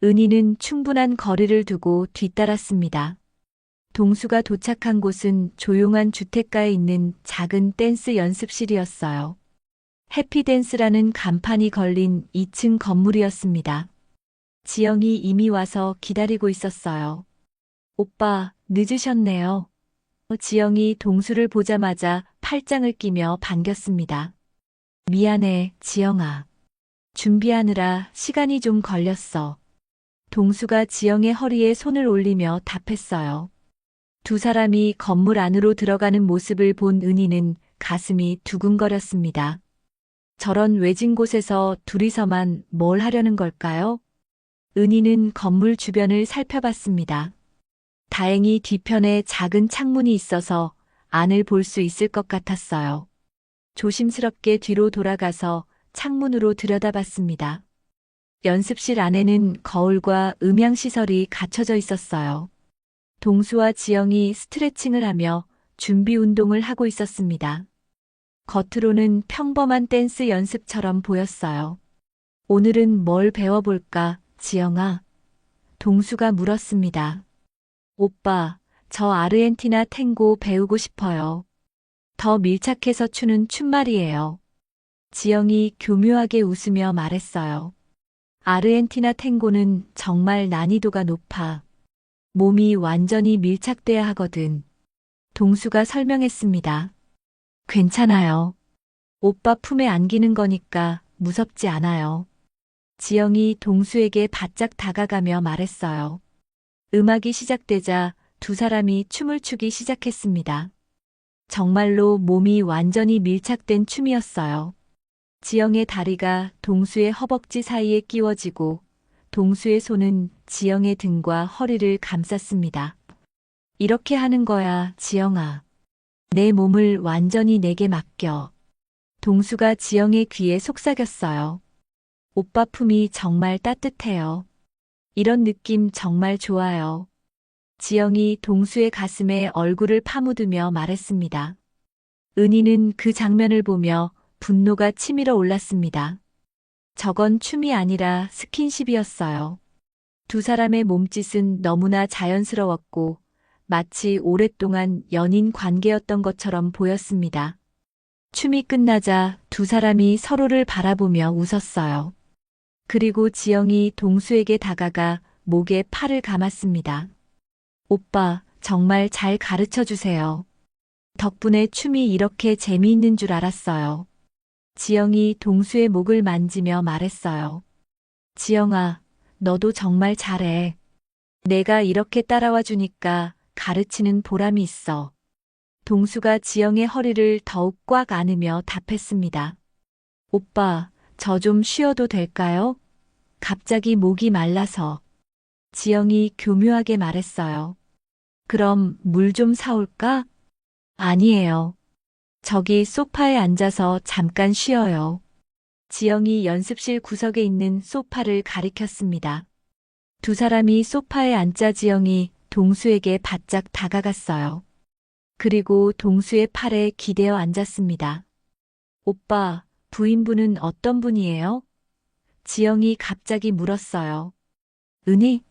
S2: 은희는 충분한 거리를 두고 뒤따랐습니다. 동수가 도착한 곳은 조용한 주택가에 있는 작은 댄스 연습실이었어요. 해피댄스라는 간판이 걸린 2층 건물이었습니다. 지영이 이미 와서 기다리고 있었어요. 오빠, 늦으셨네요. 지영이 동수를 보자마자 팔짱을 끼며 반겼습니다. 미안해, 지영아. 준비하느라 시간이 좀 걸렸어. 동수가 지영의 허리에 손을 올리며 답했어요. 두 사람이 건물 안으로 들어가는 모습을 본 은희는 가슴이 두근거렸습니다. 저런 외진 곳에서 둘이서만 뭘 하려는 걸까요? 은희는 건물 주변을 살펴봤습니다. 다행히 뒤편에 작은 창문이 있어서 안을 볼 수 있을 것 같았어요. 조심스럽게 뒤로 돌아가서 창문으로 들여다봤습니다. 연습실 안에는 거울과 음향시설이 갖춰져 있었어요. 동수와 지영이 스트레칭을 하며 준비 운동을 하고 있었습니다. 겉으로는 평범한 댄스 연습처럼 보였어요. 오늘은 뭘 배워볼까, 지영아? 동수가 물었습니다. 오빠, 저 아르헨티나 탱고 배우고 싶어요. 더 밀착해서 추는 춤 말이에요. 지영이 교묘하게 웃으며 말했어요. 아르헨티나 탱고는 정말 난이도가 높아. 몸이 완전히 밀착돼야 하거든. 동수가 설명했습니다. 괜찮아요. 오빠 품에 안기는 거니까 무섭지 않아요. 지영이 동수에게 바짝 다가가며 말했어요. 음악이 시작되자 두 사람이 춤을 추기 시작했습니다. 정말로 몸이 완전히 밀착된 춤이었어요. 지영의 다리가 동수의 허벅지 사이에 끼워지고 동수의 손은 지영의 등과 허리를 감쌌습니다. 이렇게 하는 거야, 지영아. 내 몸을 완전히 내게 맡겨. 동수가 지영의 귀에 속삭였어요. 오빠 품이 정말 따뜻해요. 이런 느낌 정말 좋아요. 지영이 동수의 가슴에 얼굴을 파묻으며 말했습니다. 은희는 그 장면을 보며 분노가 치밀어 올랐습니다. 저건 춤이 아니라 스킨십이었어요. 두 사람의 몸짓은 너무나 자연스러웠고 마치 오랫동안 연인 관계였던 것처럼 보였습니다. 춤이 끝나자 두 사람이 서로를 바라보며 웃었어요. 그리고 지영이 동수에게 다가가 목에 팔을 감았습니다. 오빠, 정말 잘 가르쳐 주세요. 덕분에 춤이 이렇게 재미있는 줄 알았어요. 지영이 동수의 목을 만지며 말했어요. 지영아, 너도 정말 잘해. 내가 이렇게 따라와 주니까 가르치는 보람이 있어. 동수가 지영의 허리를 더욱 꽉 안으며 답했습니다. 오빠, 저 좀 쉬어도 될까요? 갑자기 목이 말라서. 지영이 교묘하게 말했어요. 그럼 물 좀 사올까? 아니에요. 저기 소파에 앉아서 잠깐 쉬어요. 지영이 연습실 구석에 있는 소파를 가리켰습니다. 두 사람이 소파에 앉자 지영이 동수에게 바짝 다가갔어요. 그리고 동수의 팔에 기대어 앉았습니다. 오빠, 부인분은 어떤 분이에요? 지영이 갑자기 물었어요. 은희?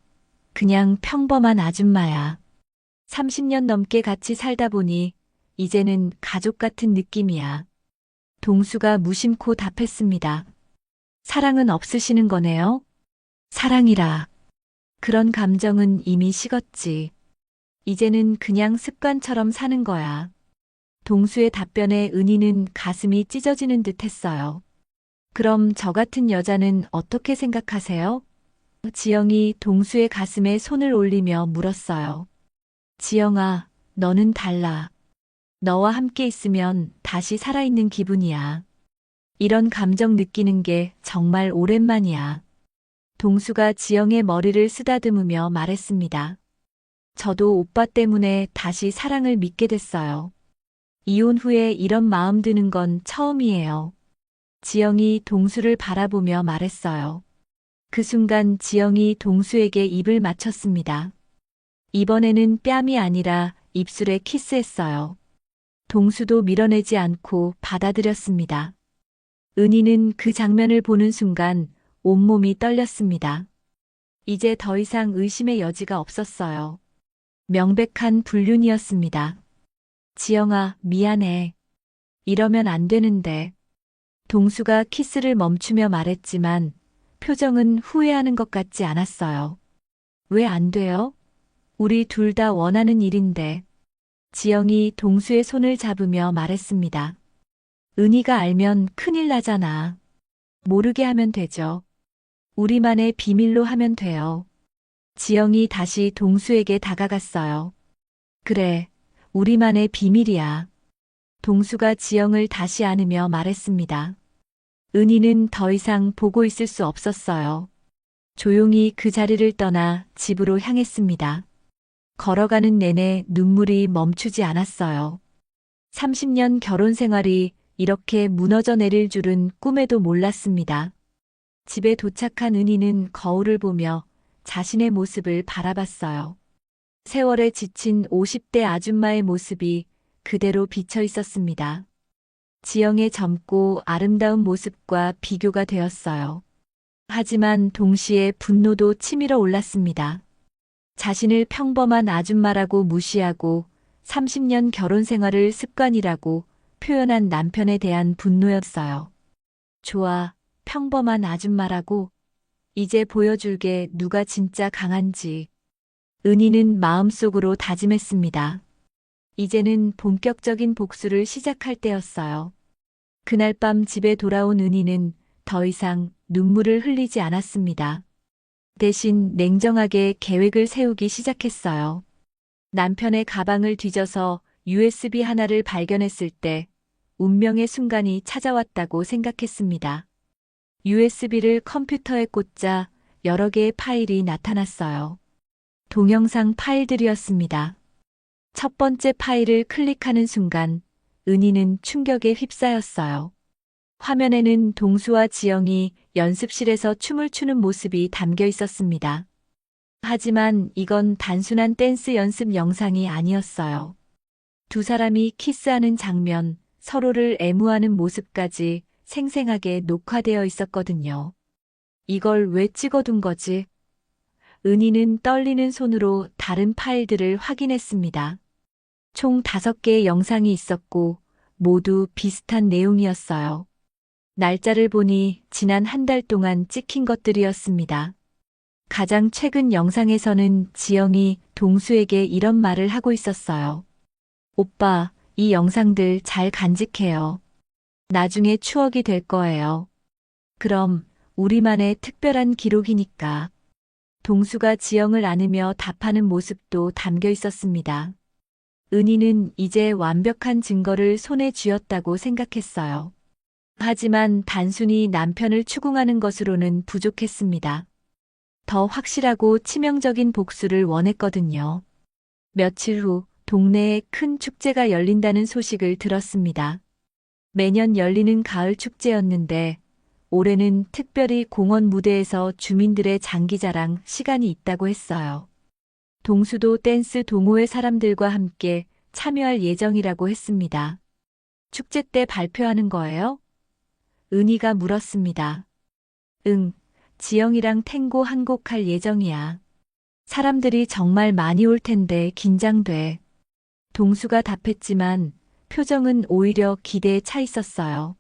S2: 그냥 평범한 아줌마야. 30년 넘게 같이 살다 보니 이제는 가족 같은 느낌이야. 동수가 무심코 답했습니다. 사랑은 없으시는 거네요? 사랑이라. 그런 감정은 이미 식었지. 이제는 그냥 습관처럼 사는 거야. 동수의 답변에 은희는 가슴이 찢어지는 듯 했어요. 그럼 저 같은 여자는 어떻게 생각하세요? 지영이 동수의 가슴에 손을 올리며 물었어요. 지영아, 너는 달라. 너와 함께 있으면 다시 살아있는 기분이야. 이런 감정 느끼는 게 정말 오랜만이야. 동수가 지영의 머리를 쓰다듬으며 말했습니다. 저도 오빠 때문에 다시 사랑을 믿게 됐어요. 이혼 후에 이런 마음 드는 건 처음이에요. 지영이 동수를 바라보며 말했어요. 그 순간 지영이 동수에게 입을 맞췄습니다. 이번에는 뺨이 아니라 입술에 키스했어요. 동수도 밀어내지 않고 받아들였습니다. 은희는 그 장면을 보는 순간 온몸이 떨렸습니다. 이제 더 이상 의심의 여지가 없었어요. 명백한 불륜이었습니다. 지영아, 미안해. 이러면 안 되는데. 동수가 키스를 멈추며 말했지만 표정은 후회하는 것 같지 않았어요. 왜 안 돼요? 우리 둘 다 원하는 일인데. 지영이 동수의 손을 잡으며 말했습니다. 은희가 알면 큰일 나잖아. 모르게 하면 되죠. 우리만의 비밀로 하면 돼요. 지영이 다시 동수에게 다가갔어요. 그래, 우리만의 비밀이야. 동수가 지영을 다시 안으며 말했습니다. 은희는 더 이상 보고 있을 수 없었어요. 조용히 그 자리를 떠나 집으로 향했습니다. 걸어가는 내내 눈물이 멈추지 않았어요. 30년 결혼 생활이 이렇게 무너져 내릴 줄은 꿈에도 몰랐습니다. 집에 도착한 은희는 거울을 보며 자신의 모습을 바라봤어요. 세월에 지친 50대 아줌마의 모습이 그대로 비쳐 있었습니다. 지영의 젊고 아름다운 모습과 비교가 되었어요. 하지만 동시에 분노도 치밀어 올랐습니다. 자신을 평범한 아줌마라고 무시하고 30년 결혼 생활을 습관이라고 표현한 남편에 대한 분노였어요. 좋아, 평범한 아줌마라고. 이제 보여줄게 누가 진짜 강한지. 은희는 마음속으로 다짐했습니다. 이제는 본격적인 복수를 시작할 때였어요. 그날 밤 집에 돌아온 은희는 더 이상 눈물을 흘리지 않았습니다. 대신 냉정하게 계획을 세우기 시작했어요. 남편의 가방을 뒤져서 USB 하나를 발견했을 때 운명의 순간이 찾아왔다고 생각했습니다. USB를 컴퓨터에 꽂자 여러 개의 파일이 나타났어요. 동영상 파일들이었습니다. 첫 번째 파일을 클릭하는 순간 은희는 충격에 휩싸였어요. 화면에는 동수와 지영이 연습실에서 춤을 추는 모습이 담겨 있었습니다. 하지만 이건 단순한 댄스 연습 영상이 아니었어요. 두 사람이 키스하는 장면, 서로를 애무하는 모습까지 생생하게 녹화되어 있었거든요. 이걸 왜 찍어둔 거지? 은희는 떨리는 손으로 다른 파일들을 확인했습니다. 총 5개의 영상이 있었고 모두 비슷한 내용이었어요. 날짜를 보니 지난 한 달 동안 찍힌 것들이었습니다. 가장 최근 영상에서는 지영이 동수에게 이런 말을 하고 있었어요. 오빠, 이 영상들 잘 간직해요. 나중에 추억이 될 거예요. 그럼 우리만의 특별한 기록이니까. 동수가 지영을 안으며 답하는 모습도 담겨 있었습니다. 은희는 이제 완벽한 증거를 손에 쥐었다고 생각했어요. 하지만 단순히 남편을 추궁하는 것으로는 부족했습니다. 더 확실하고 치명적인 복수를 원했거든요. 며칠 후 동네에 큰 축제가 열린다는 소식을 들었습니다. 매년 열리는 가을 축제였는데 올해는 특별히 공원 무대에서 주민들의 장기자랑 시간이 있다고 했어요. 동수도 댄스 동호회 사람들과 함께 참여할 예정이라고 했습니다. 축제 때 발표하는 거예요? 은희가 물었습니다. 응, 지영이랑 탱고 한 곡 할 예정이야. 사람들이 정말 많이 올 텐데 긴장돼. 동수가 답했지만 표정은 오히려 기대에 차 있었어요.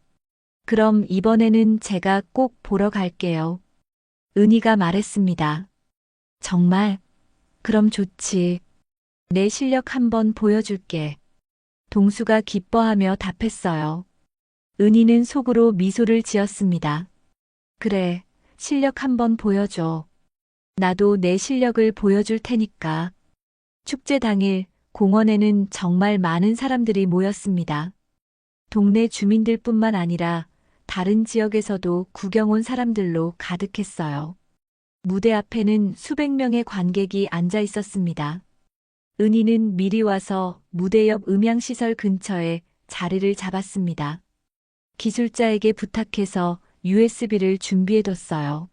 S2: 그럼 이번에는 제가 꼭 보러 갈게요. 은희가 말했습니다. 정말? 그럼 좋지. 내 실력 한번 보여줄게. 동수가 기뻐하며 답했어요. 은희는 속으로 미소를 지었습니다. 그래, 실력 한번 보여줘. 나도 내 실력을 보여줄 테니까. 축제 당일 공원에는 정말 많은 사람들이 모였습니다. 동네 주민들뿐만 아니라 다른 지역에서도 구경 온 사람들로 가득했어요. 무대 앞에는 수백 명의 관객이 앉아 있었습니다. 은희는 미리 와서 무대 옆 음향시설 근처에 자리를 잡았습니다. 기술자에게 부탁해서 USB를 준비해뒀어요.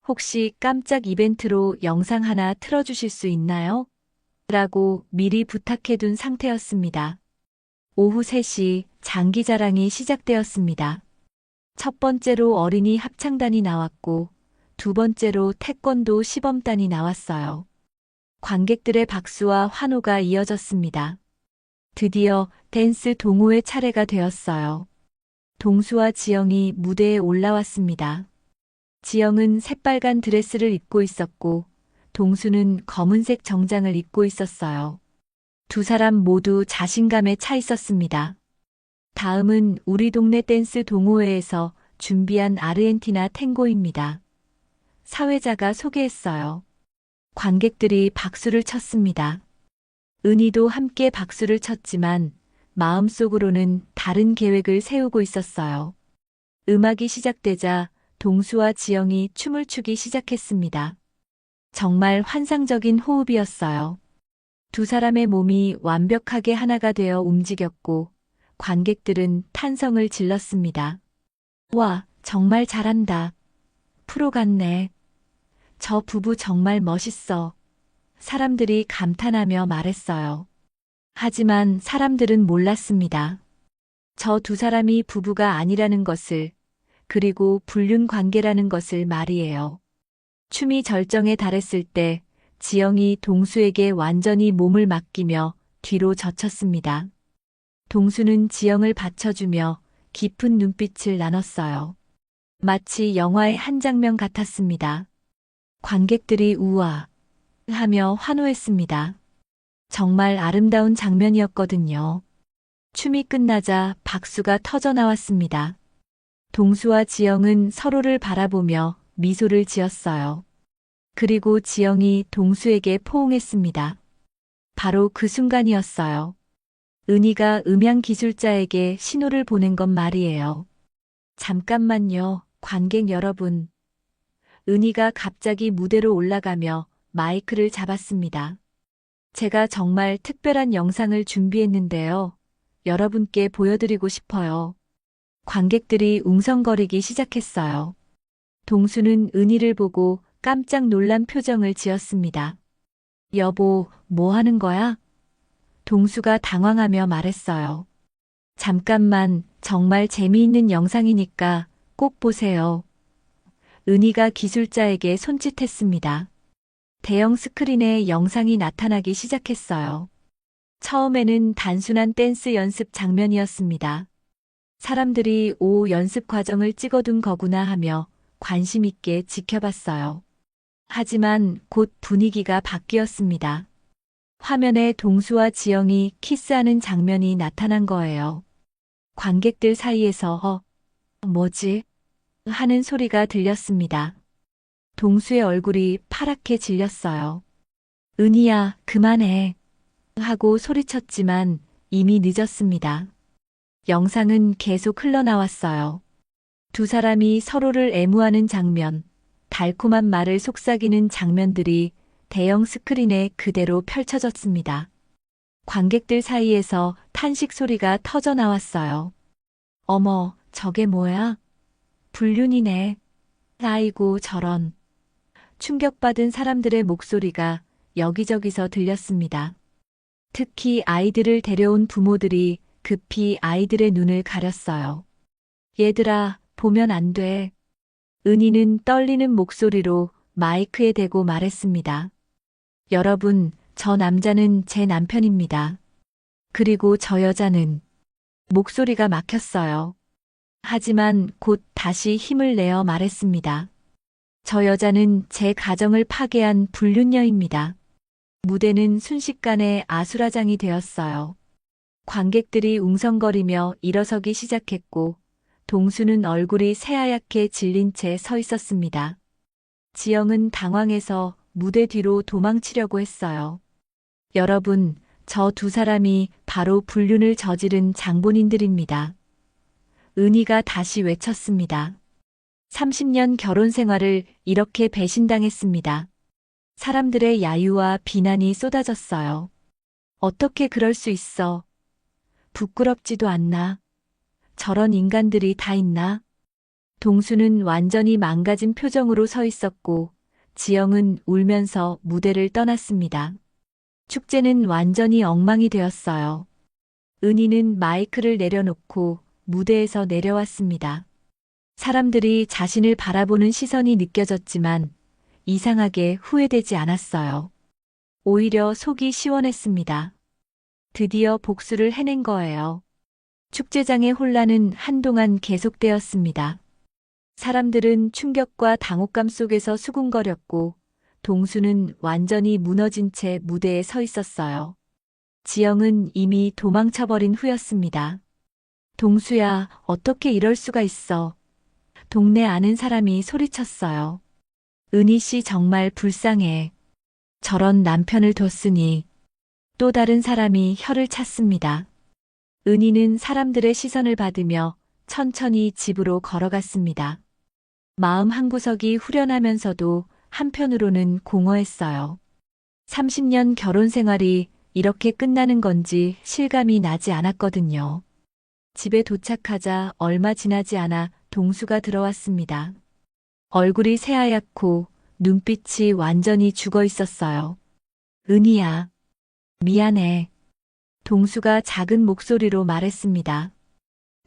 S2: 혹시 깜짝 이벤트로 영상 하나 틀어주실 수 있나요? 라고 미리 부탁해둔 상태였습니다. 오후 3시 장기자랑이 시작되었습니다. 첫 번째로 어린이 합창단이 나왔고 두 번째로 태권도 시범단이 나왔어요. 관객들의 박수와 환호가 이어졌습니다. 드디어 댄스 동호회 차례가 되었어요. 동수와 지영이 무대에 올라왔습니다. 지영은 새빨간 드레스를 입고 있었고 동수는 검은색 정장을 입고 있었어요. 두 사람 모두 자신감에 차 있었습니다. 다음은 우리 동네 댄스 동호회에서 준비한 아르헨티나 탱고입니다. 사회자가 소개했어요. 관객들이 박수를 쳤습니다. 은희도 함께 박수를 쳤지만 마음속으로는 다른 계획을 세우고 있었어요. 음악이 시작되자 동수와 지영이 춤을 추기 시작했습니다. 정말 환상적인 호흡이었어요. 두 사람의 몸이 완벽하게 하나가 되어 움직였고 관객들은 탄성을 질렀습니다. 와, 정말 잘한다. 프로 같네. 저 부부 정말 멋있어. 사람들이 감탄하며 말했어요. 하지만 사람들은 몰랐습니다. 저 두 사람이 부부가 아니라는 것을, 그리고 불륜 관계라는 것을 말이에요. 춤이 절정에 달했을 때 지영이 동수에게 완전히 몸을 맡기며 뒤로 젖혔습니다. 동수는 지영을 받쳐주며 깊은 눈빛을 나눴어요. 마치 영화의 한 장면 같았습니다. 관객들이 우와 하며 환호했습니다. 정말 아름다운 장면이었거든요. 춤이 끝나자 박수가 터져 나왔습니다. 동수와 지영은 서로를 바라보며 미소를 지었어요. 그리고 지영이 동수에게 포옹했습니다. 바로 그 순간이었어요. 은희가 음향 기술자에게 신호를 보낸 건 말이에요. 잠깐만요, 관객 여러분. 은희가 갑자기 무대로 올라가며 마이크를 잡았습니다. 제가 정말 특별한 영상을 준비했는데요. 여러분께 보여드리고 싶어요. 관객들이 웅성거리기 시작했어요. 동수는 은희를 보고 깜짝 놀란 표정을 지었습니다. 여보, 뭐 하는 거야? 동수가 당황하며 말했어요. 잠깐만, 정말 재미있는 영상이니까 꼭 보세요. 은희가 기술자에게 손짓했습니다. 대형 스크린에 영상이 나타나기 시작했어요. 처음에는 단순한 댄스 연습 장면이었습니다. 사람들이 연습 과정을 찍어둔 거구나 하며 관심 있게 지켜봤어요. 하지만 곧 분위기가 바뀌었습니다. 화면에 동수와 지영이 키스하는 장면이 나타난 거예요. 관객들 사이에서 뭐지? 하는 소리가 들렸습니다. 동수의 얼굴이 파랗게 질렸어요. 은희야, 그만해. 하고 소리쳤지만 이미 늦었습니다. 영상은 계속 흘러나왔어요. 두 사람이 서로를 애무하는 장면, 달콤한 말을 속삭이는 장면들이 대형 스크린에 그대로 펼쳐졌습니다. 관객들 사이에서 탄식 소리가 터져 나왔어요. 어머, 저게 뭐야? 불륜이네. 아이고, 저런. 충격받은 사람들의 목소리가 여기저기서 들렸습니다. 특히 아이들을 데려온 부모들이 급히 아이들의 눈을 가렸어요. 얘들아, 보면 안 돼. 은희는 떨리는 목소리로 마이크에 대고 말했습니다. 여러분, 저 남자는 제 남편입니다. 그리고 저 여자는 목소리가 막혔어요. 하지만 곧 다시 힘을 내어 말했습니다. 저 여자는 제 가정을 파괴한 불륜녀입니다. 무대는 순식간에 아수라장이 되었어요. 관객들이 웅성거리며 일어서기 시작했고 동수는 얼굴이 새하얗게 질린 채 서 있었습니다. 지영은 당황해서 무대 뒤로 도망치려고 했어요. 여러분, 저 두 사람이 바로 불륜을 저지른 장본인들입니다. 은희가 다시 외쳤습니다. 30년 결혼 생활을 이렇게 배신당했습니다. 사람들의 야유와 비난이 쏟아졌어요. 어떻게 그럴 수 있어? 부끄럽지도 않나? 저런 인간들이 다 있나? 동수는 완전히 망가진 표정으로 서 있었고 지영은 울면서 무대를 떠났습니다. 축제는 완전히 엉망이 되었어요. 은희는 마이크를 내려놓고 무대에서 내려왔습니다. 사람들이 자신을 바라보는 시선이 느껴졌지만 이상하게 후회되지 않았어요. 오히려 속이 시원했습니다. 드디어 복수를 해낸 거예요. 축제장의 혼란은 한동안 계속되었습니다. 사람들은 충격과 당혹감 속에서 수군거렸고 동수는 완전히 무너진 채 무대에 서 있었어요. 지영은 이미 도망쳐버린 후였습니다. 동수야, 어떻게 이럴 수가 있어? 동네 아는 사람이 소리쳤어요. 은희 씨 정말 불쌍해. 저런 남편을 뒀으니. 또 다른 사람이 혀를 찼습니다. 은희는 사람들의 시선을 받으며 천천히 집으로 걸어갔습니다. 마음 한구석이 후련하면서도 한편으로는 공허했어요. 30년 결혼 생활이 이렇게 끝나는 건지 실감이 나지 않았거든요. 집에 도착하자 얼마 지나지 않아 동수가 들어왔습니다. 얼굴이 새하얗고 눈빛이 완전히 죽어 있었어요. 은희야, 미안해. 동수가 작은 목소리로 말했습니다.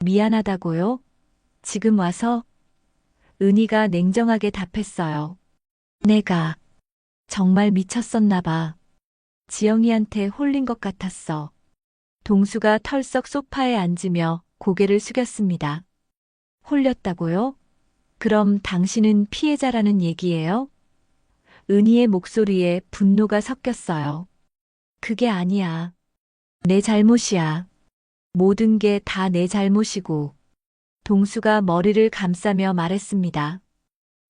S2: 미안하다고요? 지금 와서? 은희가 냉정하게 답했어요. 내가 정말 미쳤었나 봐. 지영이한테 홀린 것 같았어. 동수가 털썩 소파에 앉으며 고개를 숙였습니다. 홀렸다고요? 그럼 당신은 피해자라는 얘기예요? 은희의 목소리에 분노가 섞였어요. 그게 아니야. 내 잘못이야. 모든 게 다 내 잘못이고. 동수가 머리를 감싸며 말했습니다.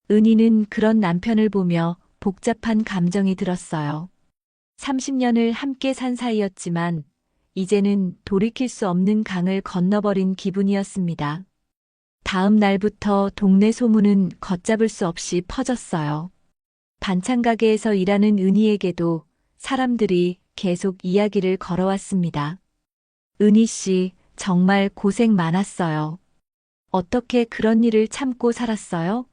S2: 은희는 그런 남편을 보며 복잡한 감정이 들었어요. 30년을 함께 산 사이였지만 이제는 돌이킬 수 없는 강을 건너버린 기분이었습니다. 다음 날부터 동네 소문은 걷잡을 수 없이 퍼졌어요. 반찬 가게에서 일하는 은희에게도 사람들이 계속 이야기를 걸어왔습니다. 은희 씨, 정말 고생 많았어요. 어떻게 그런 일을 참고 살았어요?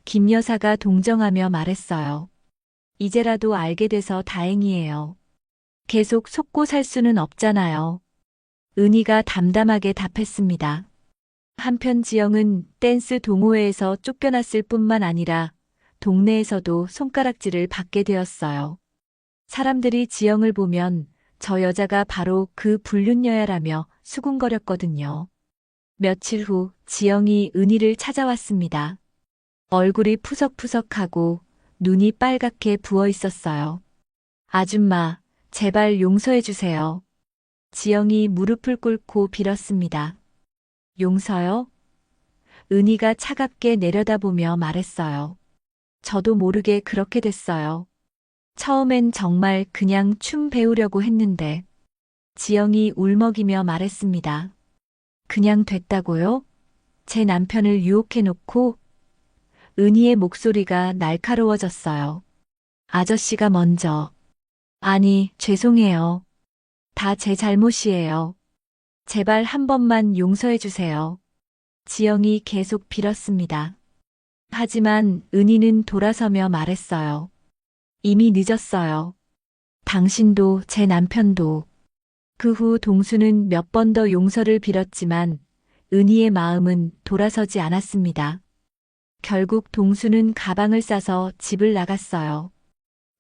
S2: 김 여사가 동정하며 말했어요. 이제라도 알게 돼서 다행이에요. 계속 속고 살 수는 없잖아요. 은희가 담담하게 답했습니다. 한편 지영은 댄스 동호회에서 쫓겨났을 뿐만 아니라 동네에서도 손가락질을 받게 되었어요. 사람들이 지영을 보면 저 여자가 바로 그 불륜녀야라며 수군거렸거든요. 며칠 후 지영이 은희를 찾아왔습니다. 얼굴이 푸석푸석하고 눈이 빨갛게 부어 있었어요. 아줌마, 제발 용서해 주세요. 지영이 무릎을 꿇고 빌었습니다. 용서요? 은희가 차갑게 내려다보며 말했어요. 저도 모르게 그렇게 됐어요. 처음엔 정말 그냥 춤 배우려고 했는데. 지영이 울먹이며 말했습니다. 그냥 됐다고요? 제 남편을 유혹해놓고. 은희의 목소리가 날카로워졌어요. 아저씨가 먼저. 아니, 죄송해요. 다 제 잘못이에요. 제발 한 번만 용서해 주세요. 지영이 계속 빌었습니다. 하지만 은희는 돌아서며 말했어요. 이미 늦었어요. 당신도 제 남편도. 그 후 동수는 몇 번 더 용서를 빌었지만 은희의 마음은 돌아서지 않았습니다. 결국 동수는 가방을 싸서 집을 나갔어요.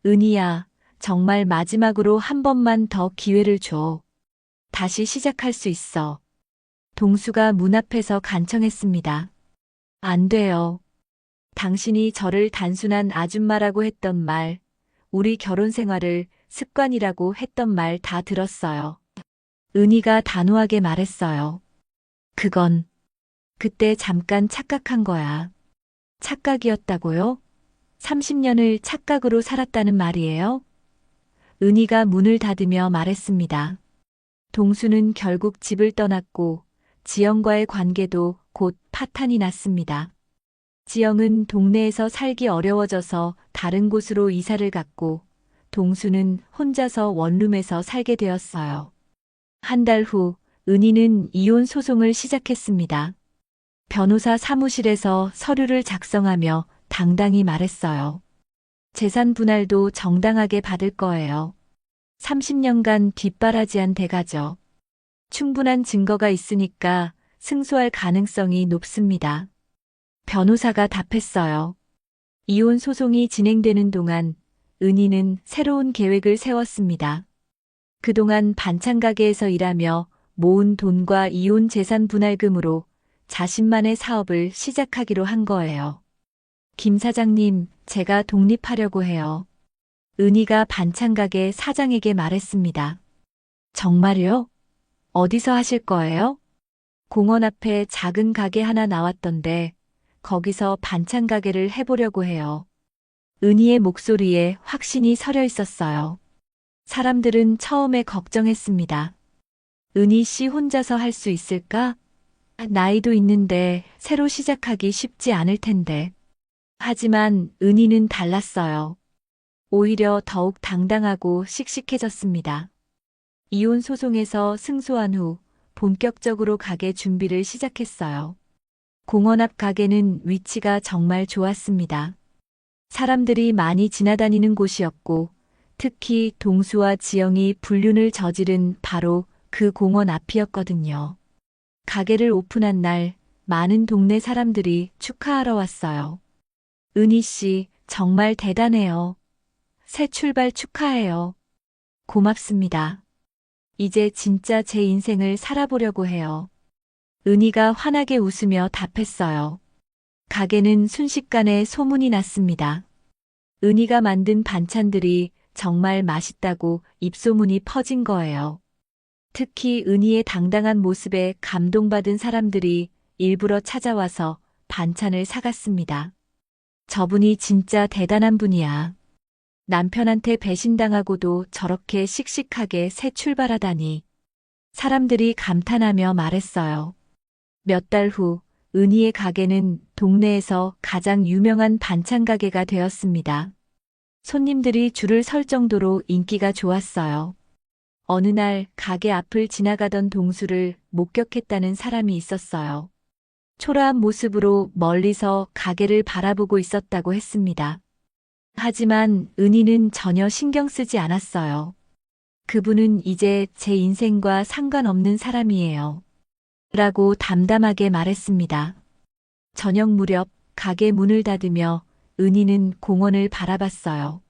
S2: 은희야, 정말 마지막으로 한 번만 더 기회를 줘. 다시 시작할 수 있어. 동수가 문 앞에서 간청했습니다. 안 돼요. 당신이 저를 단순한 아줌마라고 했던 말, 우리 결혼 생활을 습관이라고 했던 말 다 들었어요. 은희가 단호하게 말했어요. 그건 그때 잠깐 착각한 거야. 착각이었다고요? 30년을 착각으로 살았다는 말이에요? 은희가 문을 닫으며 말했습니다. 동수는 결국 집을 떠났고 지영과의 관계도 곧 파탄이 났습니다. 지영은 동네에서 살기 어려워져서 다른 곳으로 이사를 갔고 동수는 혼자서 원룸에서 살게 되었어요. 한 달 후 은희는 이혼 소송을 시작했습니다. 변호사 사무실에서 서류를 작성하며 당당히 말했어요. 재산 분할도 정당하게 받을 거예요. 30년간 뒷바라지한 대가죠. 충분한 증거가 있으니까 승소할 가능성이 높습니다. 변호사가 답했어요. 이혼 소송이 진행되는 동안 은희는 새로운 계획을 세웠습니다. 그동안 반찬 가게에서 일하며 모은 돈과 이혼 재산 분할금으로 자신만의 사업을 시작하기로 한 거예요. 김 사장님, 제가 독립하려고 해요. 은희가 반찬 가게 사장에게 말했습니다. 정말요? 어디서 하실 거예요? 공원 앞에 작은 가게 하나 나왔던데 거기서 반찬 가게를 해보려고 해요. 은희의 목소리에 확신이 서려 있었어요. 사람들은 처음에 걱정했습니다. 은희 씨 혼자서 할 수 있을까? 나이도 있는데 새로 시작하기 쉽지 않을 텐데. 하지만 은희는 달랐어요. 오히려 더욱 당당하고 씩씩해졌습니다. 이혼 소송에서 승소한 후 본격적으로 가게 준비를 시작했어요. 공원 앞 가게는 위치가 정말 좋았습니다. 사람들이 많이 지나다니는 곳이었고 특히 동수와 지영이 불륜을 저지른 바로 그 공원 앞이었거든요. 가게를 오픈한 날 많은 동네 사람들이 축하하러 왔어요. 은희 씨, 정말 대단해요. 새 출발 축하해요. 고맙습니다. 이제 진짜 제 인생을 살아보려고 해요. 은희가 환하게 웃으며 답했어요. 가게는 순식간에 소문이 났습니다. 은희가 만든 반찬들이 정말 맛있다고 입소문이 퍼진 거예요. 특히 은희의 당당한 모습에 감동받은 사람들이 일부러 찾아와서 반찬을 사갔습니다. 저분이 진짜 대단한 분이야. 남편한테 배신당하고도 저렇게 씩씩하게 새 출발하다니. 사람들이 감탄하며 말했어요. 몇 달 후 은희의 가게는 동네에서 가장 유명한 반찬 가게가 되었습니다. 손님들이 줄을 설 정도로 인기가 좋았어요. 어느 날 가게 앞을 지나가던 동수를 목격했다는 사람이 있었어요. 초라한 모습으로 멀리서 가게를 바라보고 있었다고 했습니다. 하지만 은희는 전혀 신경 쓰지 않았어요. 그분은 이제 제 인생과 상관없는 사람이에요. 라고 담담하게 말했습니다. 저녁 무렵 가게 문을 닫으며 은희는 공원을 바라봤어요.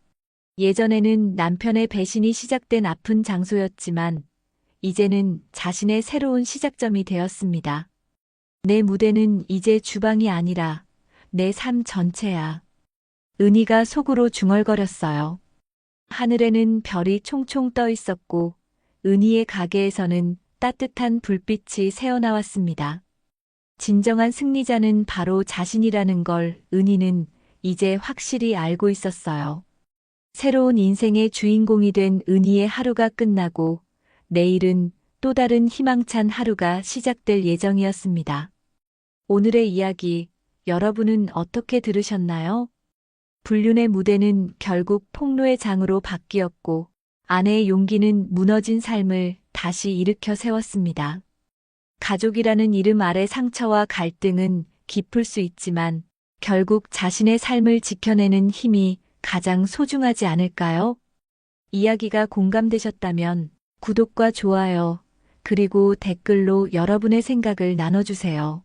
S2: 예전에는 남편의 배신이 시작된 아픈 장소였지만 이제는 자신의 새로운 시작점이 되었습니다. 내 무대는 이제 주방이 아니라 내 삶 전체야. 은희가 속으로 중얼거렸어요. 하늘에는 별이 총총 떠 있었고 은희의 가게에서는 따뜻한 불빛이 새어나왔습니다. 진정한 승리자는 바로 자신이라는 걸 은희는 이제 확실히 알고 있었어요. 새로운 인생의 주인공이 된 은희의 하루가 끝나고 내일은 또 다른 희망찬 하루가 시작될 예정이었습니다. 오늘의 이야기, 여러분은 어떻게 들으셨나요? 불륜의 무대는 결국 폭로의 장으로 바뀌었고 아내의 용기는 무너진 삶을 다시 일으켜 세웠습니다. 가족이라는 이름 아래 상처와 갈등은 깊을 수 있지만 결국 자신의 삶을 지켜내는 힘이 가장 소중하지 않을까요? 이야기가 공감되셨다면 구독과 좋아요, 그리고 댓글로 여러분의 생각을 나눠주세요.